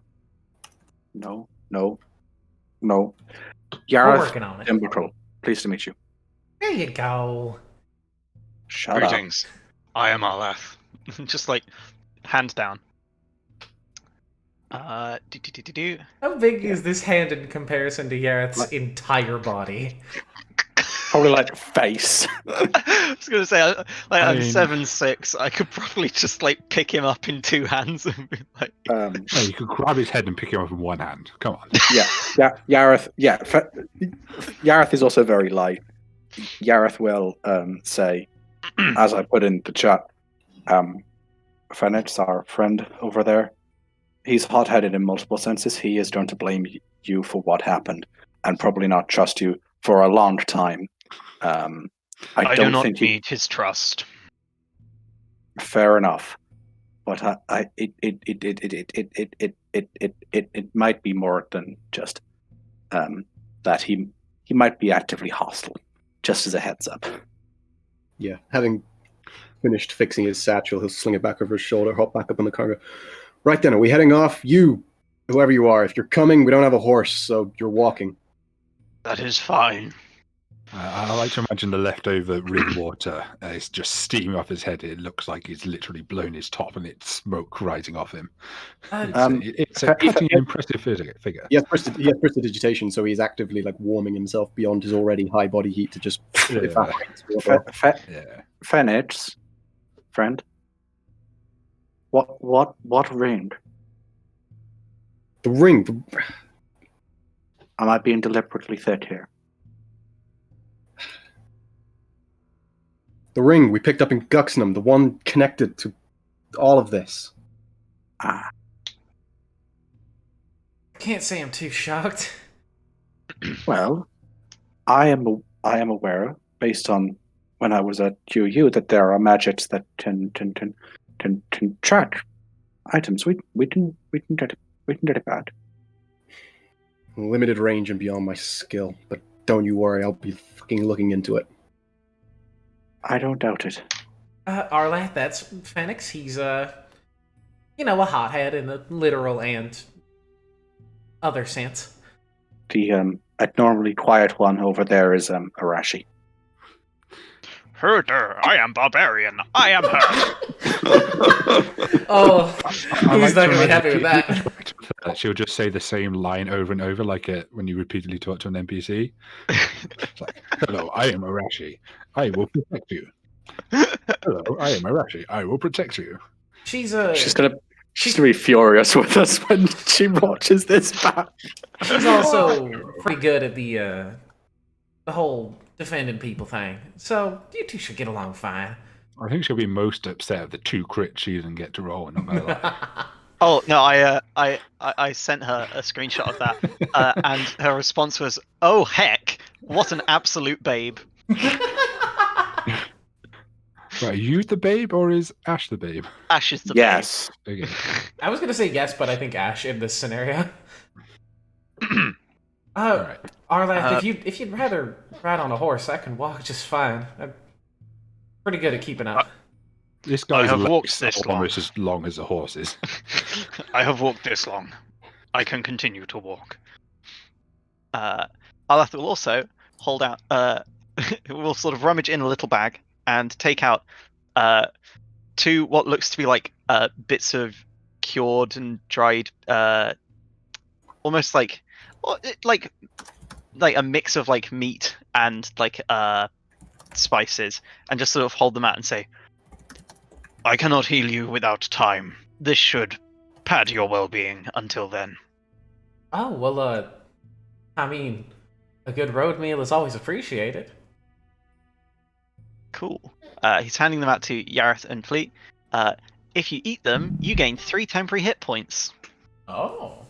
No. We're Yareth working on it. Timbercrow. Pleased to meet you. There you go. Shut up. Greetings. I am Arlath. Just like hand down. How big is this hand in comparison to Yareth's entire body? Probably like face. I was gonna say, I'm 7'6". I could probably just like pick him up in two hands and be like. No, you could grab his head and pick him up in one hand. Come on. Yeah. Yareth. Yeah. Yareth is also very light. Yareth will say, as I put in the chat, Fenix, our friend over there, he's hot-headed in multiple senses. He is going to blame you for what happened and probably not trust you for a long time. I do not need his trust. Fair enough, but it might be more than just that he might be actively hostile. Just as a heads up. Yeah, having finished fixing his satchel, he'll sling it back over his shoulder, hop back up on the cargo. Right then, are we heading off? You, whoever you are, if you're coming, we don't have a horse, so you're walking. That is fine. I like to imagine the leftover ring water is just steaming off his head. It looks like he's literally blown his top and it's smoke rising off him. It's a cutting and impressive figure. He has prestidigitation, so he's actively like warming himself beyond his already high body heat to just evaporate. Fenix, friend. What ring? The ring. Am I being deliberately thick here? The ring we picked up in Guxnam, the one connected to all of this. Can't say I'm too shocked. Well, I am aware, based on when I was at QU, that there are magics that can track items. We can get it bad. Limited range and beyond my skill, but don't you worry, I'll be fucking looking into it. I don't doubt it. Arlath, that's Phoenix. He's a hothead in the literal and other sense. The abnormally quiet one over there is Urashi. Herder, I am barbarian. I am her. Oh, I who's like not to gonna be imagine happy if with you that? interact with her, she'll just say the same line over and over, like when you repeatedly talk to an NPC. It's like, hello, I am Urashi. I will protect you. Hello, I am Urashi. I will protect you. She's gonna be furious with us when she watches this back. She's also pretty good at the whole defending people thing. So you two should get along fine. I think she'll be most upset at the 2 crits she didn't get to roll. Not gonna lie. Oh no, I sent her a screenshot of that, and her response was, "Oh heck, what an absolute babe." Right, are you the babe or is Ash the babe? Ash is the Yes. Okay. I was gonna say yes, but I think Ash in this scenario. Alright. Arlath, if you'd rather ride on a horse, I can walk just fine. I'm pretty good at keeping up. This guy's have legs walked this are almost as long as a horse's. babe. I have walked this long. I can continue to walk. Arlath will also hold out. Will sort of rummage in a little bag and take out 2 what looks to be like bits of cured and dried, almost like a mix of like meat and like spices, and just sort of hold them out and say, I cannot heal you without time. This should pad your well-being until then. Oh well, I mean, a good road meal is always appreciated. "Cool." He's handing them out to Yareth and Fleet. If you eat them, you gain 3 temporary hit points. Oh.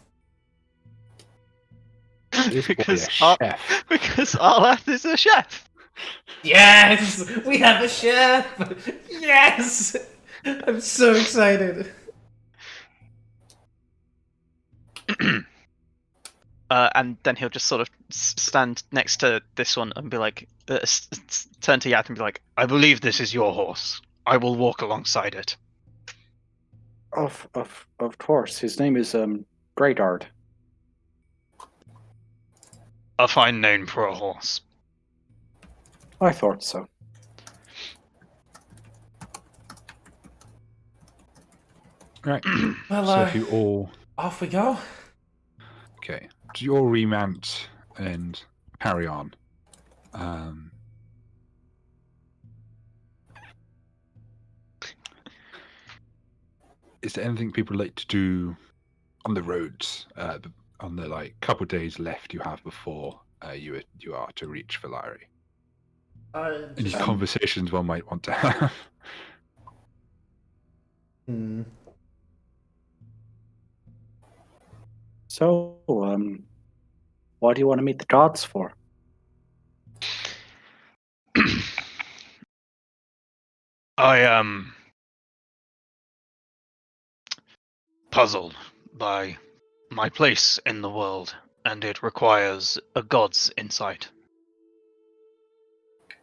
This boy because a chef. because Arlath is a chef. Yes, we have a chef. Yes, I'm so excited. And then he'll just sort of stand next to this one and be like, turn to Yareth and be like, I believe this is your horse. I will walk alongside it. Of course. His name is Greydard. A fine name for a horse. I thought so. Right. Well, So if you all off we go. okay, do you all remount and carry on? Is there anything people like to do on the roads? On the like couple days left you have before you are to reach Valari? Any conversations one might want to have? So, what do you want to meet the gods for? I am puzzled by my place in the world, and it requires a god's insight.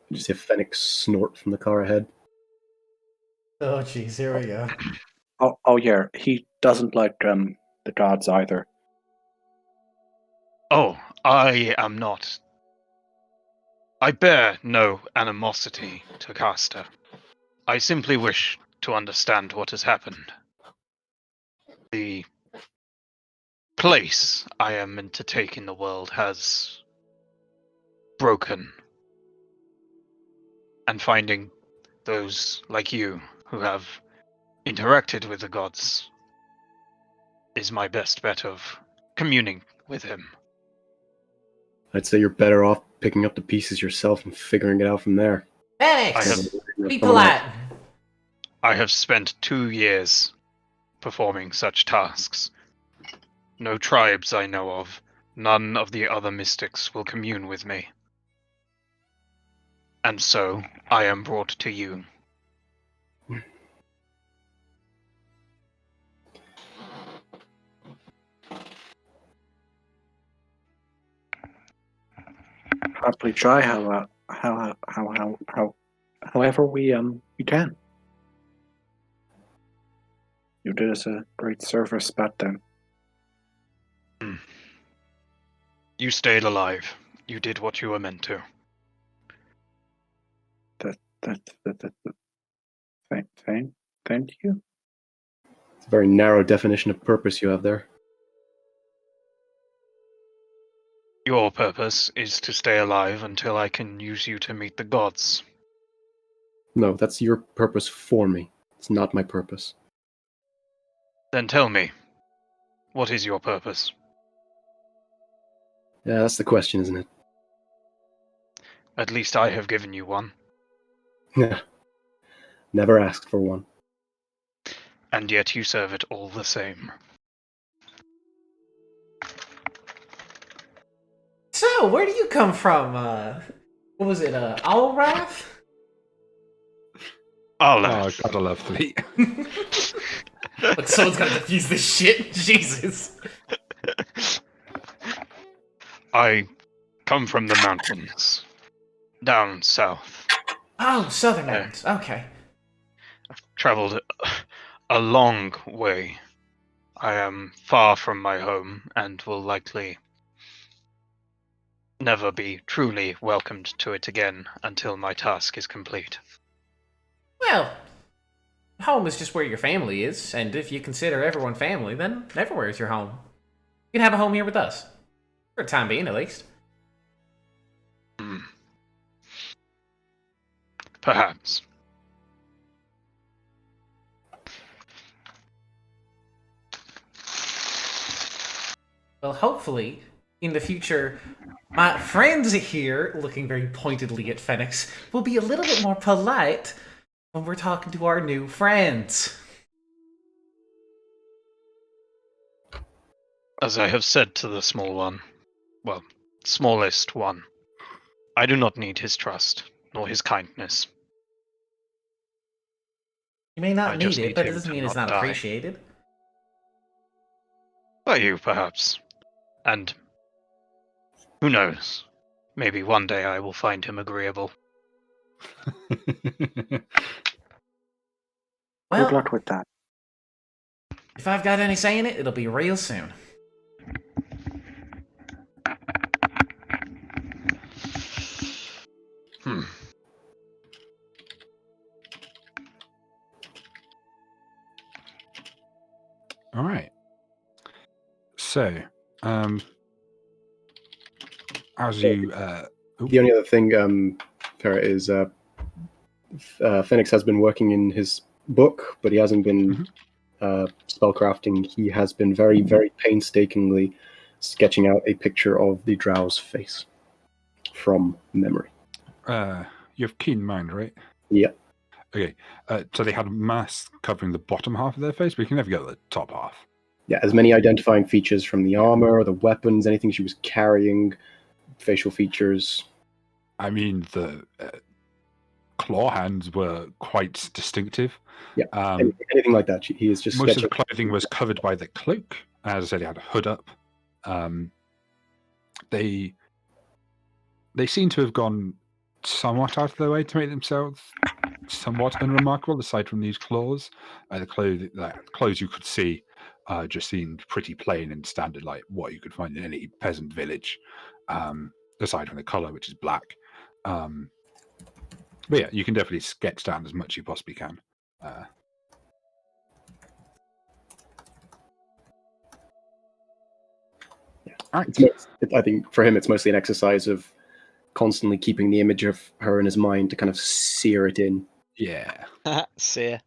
You see a Fennec snort from the car ahead. Oh jeez, here we go. Oh yeah, he doesn't like the gods either. Oh, I am not. I bear no animosity to Caster. I simply wish to understand what has happened. The place I am meant to take in the world has broken. And finding those like you who have interacted with the gods is my best bet of communing with him. I'd say you're better off picking up the pieces yourself and figuring it out from there. Phoenix, be polite. I have spent 2 years performing such tasks. No tribes I know of. None of the other mystics will commune with me. And so, I am brought to you. Happily try however we can. You did us a great service back then. You stayed alive. You did what you were meant to. Thank you. It's a very narrow definition of purpose you have there. Your purpose is to stay alive until I can use you to meet the gods. No, that's your purpose for me. It's not my purpose. Then tell me, what is your purpose? Yeah, that's the question, isn't it? At least I have given you one. Yeah. Never asked for one. And yet you serve it all the same. So, where do you come from? What was it? Alrath? Arlath. Oh, God, I love Fleet. Look, someone's gonna defuse this shit. Jesus. I come from the mountains. Down south. Oh, Southern Mountains. Okay. I've traveled a long way. I am far from my home and will likely never be truly welcomed to it again until my task is complete. Well, home is just where your family is, and if you consider everyone family, then everywhere is your home. You can have a home here with us. For the time being, at least. Perhaps. Well, hopefully, in the future, my friends here, looking very pointedly at Phoenix, will be a little bit more polite when we're talking to our new friends. As I have said to the small one, well, smallest one, I do not need his trust, nor his kindness. You may not I need just it, need but it him doesn't to mean it's not not die. appreciated. By you, perhaps. And who knows? Maybe one day I will find him agreeable. Well, Good luck with that. if I've got any say in it, it'll be real soon. All right. So, as you, The only other thing, Ferret, is Phoenix has been working in his book, but he hasn't been spellcrafting. He has been very, very painstakingly sketching out a picture of the Drow's face from memory. you have keen mind, right? Yep. Okay. So they had masks covering the bottom half of their face, but you can never get the top half. Yeah, as many identifying features from the armor, the weapons, anything she was carrying, facial features. I mean, the claw hands were quite distinctive. Yeah, anything like that. He is just most sketching. of the clothing was covered by the cloak. As I said, he had a hood up. They seem to have gone somewhat out of their way to make themselves somewhat unremarkable, aside from these claws. The clothes you could see just seemed pretty plain and standard, like what you could find in any peasant village, aside from the color, which is black. But yeah, you can definitely sketch down as much as you possibly can. I think for him, it's mostly an exercise of constantly keeping the image of her in his mind to kind of sear it in. Yeah. See.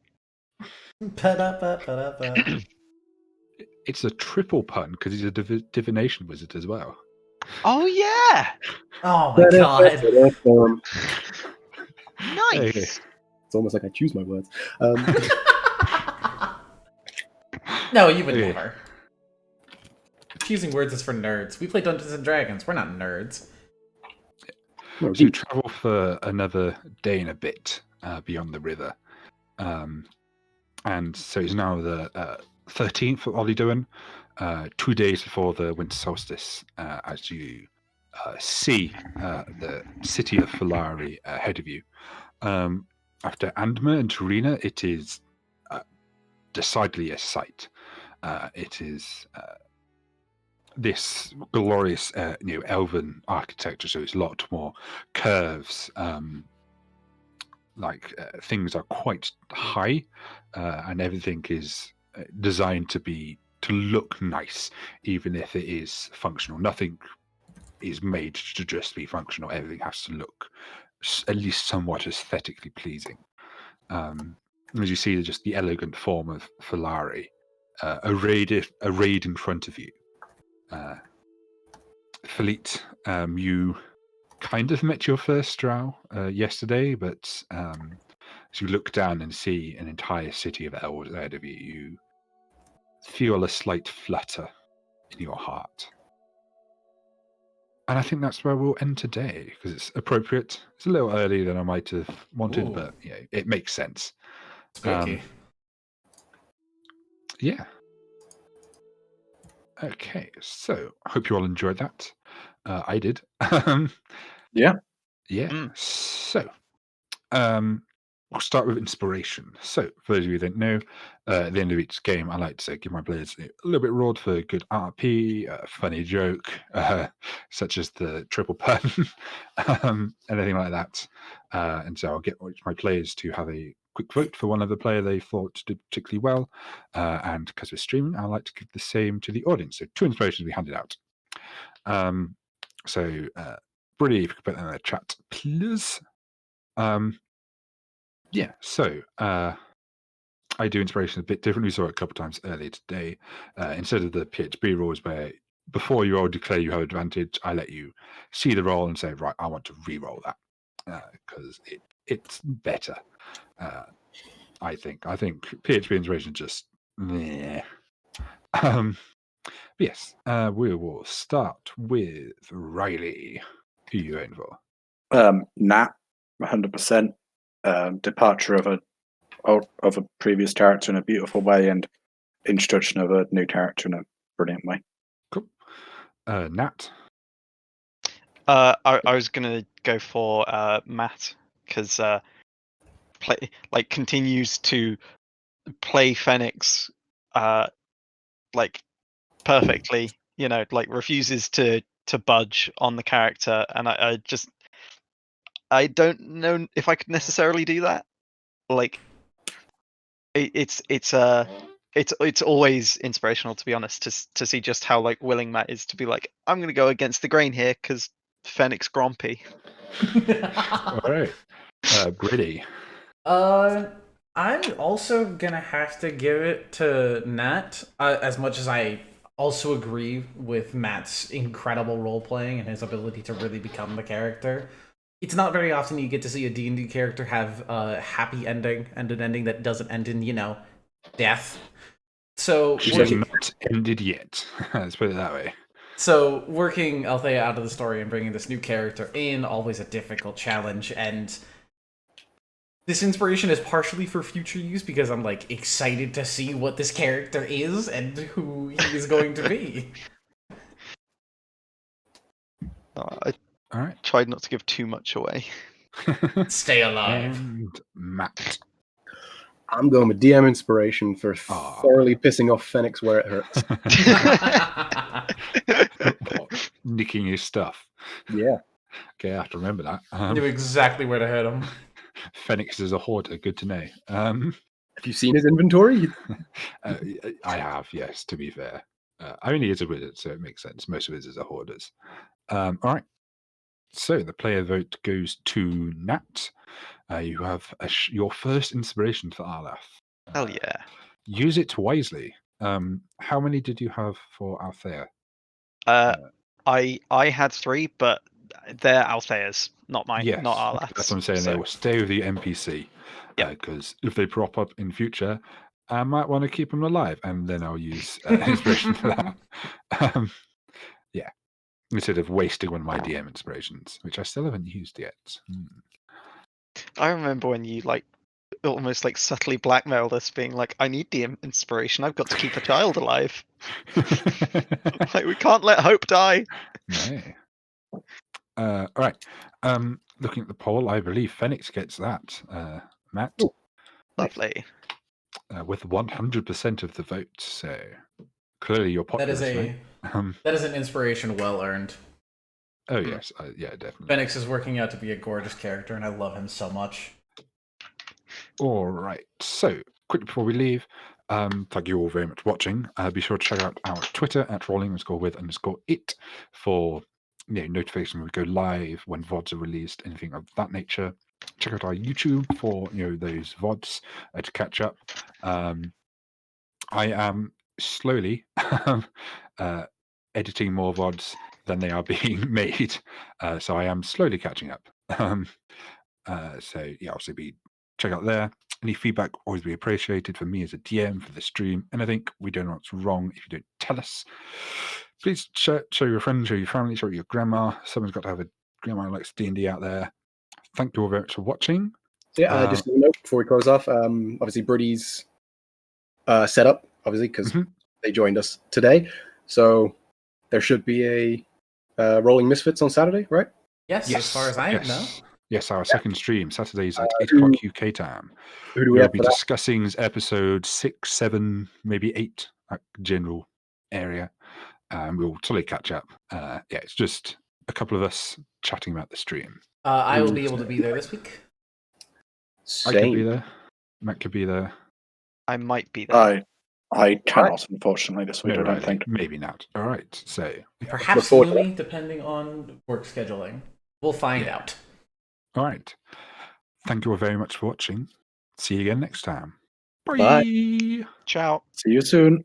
It's a triple pun because he's a divination wizard as well. Oh yeah! Oh my god. Nice. Hey. It's almost like I choose my words. No, you would Okay. never. confusing words is for nerds. We play Dungeons and Dragons. We're not nerds. No, So you travel for another day and a bit beyond the river. And so it's now the 13th of Olliduin, 2 days before the winter solstice, as you see the city of Falari ahead of you. After Andma and Tarina, it is decidedly a sight. It is this glorious elven architecture, so it's a lot more curves. Things are quite high, and everything is designed to look nice, even if it is functional. Nothing is made to just be functional. Everything has to look at least somewhat aesthetically pleasing. As you see, just the elegant form of Falari arrayed in front of you. Falit, you kind of met your first drow yesterday, but as you look down and see an entire city of elves ahead of you, you feel a slight flutter in your heart. And I think that's where we'll end today, because it's appropriate. It's a little earlier than I might have wanted, but it makes sense. Spooky. Yeah. Okay, so I hope you all enjoyed that. I did. Yeah. Yeah. So, we'll start with inspiration. So, for those of you who don't know, at the end of each game, I like to give my players a little bit raw for good RP, a funny joke, such as the triple pun, anything like that. And so I'll get my players to have a quick vote for one other player they thought did particularly well. And because we're streaming, I like to give the same to the audience. So 2 inspirations we handed out. Britty, if you could put that in the chat, please. Yeah, so I do inspiration a bit differently. We saw it a couple of times earlier today. Instead of the PHB rules where before you all declare you have advantage, I let you see the roll and say, right, I want to re-roll that because it's better. I think PHB inspiration just meh. Yes, we will start with Riley. Who are you going for? Nat, 100%. Departure of a previous character in a beautiful way, and introduction of a new character in a brilliant way. Cool. Nat. I was gonna go for Matt because continues to play Phoenix perfectly. Refuses to budge on the character, and I don't know if I could necessarily do that. It's always inspirational, to be honest, to see just how willing Matt is to be I'm gonna go against the grain here because Fenix Grompy. All right, Britty. I'm also gonna have to give it to Nat, as much as I also agree with Matt's incredible role playing and his ability to really become the character. It's not very often you get to see a D&D character have a happy ending and an ending that doesn't end in, death. So She has not ended yet. Let's put it that way. So working Althaea out of the story and bringing this new character in, always a difficult challenge, and this inspiration is partially for future use because I'm excited to see what this character is and who he is going to be. I All right. tried not to give too much away. Stay alive. And Matt. I'm going with DM inspiration for thoroughly pissing off Phoenix where it hurts. Nicking his stuff. Yeah. Okay, I have to remember that. Knew exactly where to hit him. Phoenix is a hoarder. Good to know. Have you seen his inventory? I have, yes, to be fair. I mean, he is a wizard, so it makes sense. Most wizards are hoarders. All right. So the player vote goes to Nat. You have your first inspiration for Arlath. Hell yeah. Use it wisely. How many did you have for Althaea? I had 3, but they're Althea's, not mine, Yes, not Arlath's. that's what I'm saying. They will stay with the NPC. Yeah. Because if they prop up in future, I might want to keep him alive, and then I'll use inspiration for that. Yeah, instead of wasting one of my DM inspirations, which I still haven't used yet. I remember when you almost subtly blackmailed us, being like, "I need the inspiration. I've got to keep a child alive. We can't let hope die." No. All right. Looking at the poll, I believe Phoenix gets that. Matt, Ooh. Lovely. with 100% of the votes. So clearly you're popular. That is an inspiration well earned. Oh yes, yeah, definitely. Phoenix is working out to be a gorgeous character, and I love him so much. All right. So quickly before we leave, thank you all very much for watching. Be sure to check out our Twitter at rolling_with_it for notifications when we go live, when VODs are released, anything of that nature. Check out our YouTube for those VODs to catch up. I am slowly editing more VODs than they are being made, so I am slowly catching up. So yeah, obviously check out there. Any feedback always be appreciated for me as a DM for the stream. Anything we don't know what's wrong, if you don't tell us, please show your friends, show your family, show your grandma. Someone's got to have a grandma who likes D&D out there. Thank you all very much for watching. So yeah, just a note before we close off. Obviously, Britty's set up, obviously, because they joined us today. So there should be a Rolling Misfits on Saturday, right? Yes, as far as I know. Yes, our second stream, Saturdays at 8 o'clock UK time. Who do we We'll have be for that? discussing episode 6, 7, maybe 8, that general area. We'll totally catch up. Yeah, it's just a couple of us chatting about the stream. I will be able to be there this week. I could be there. Matt could be there. I might be there. I cannot, unfortunately, this week. No, I don't think. Maybe not. All right. So perhaps Lumie, depending on work scheduling. We'll find out. All right. Thank you all very much for watching. See you again next time. Bye. Ciao. See you soon.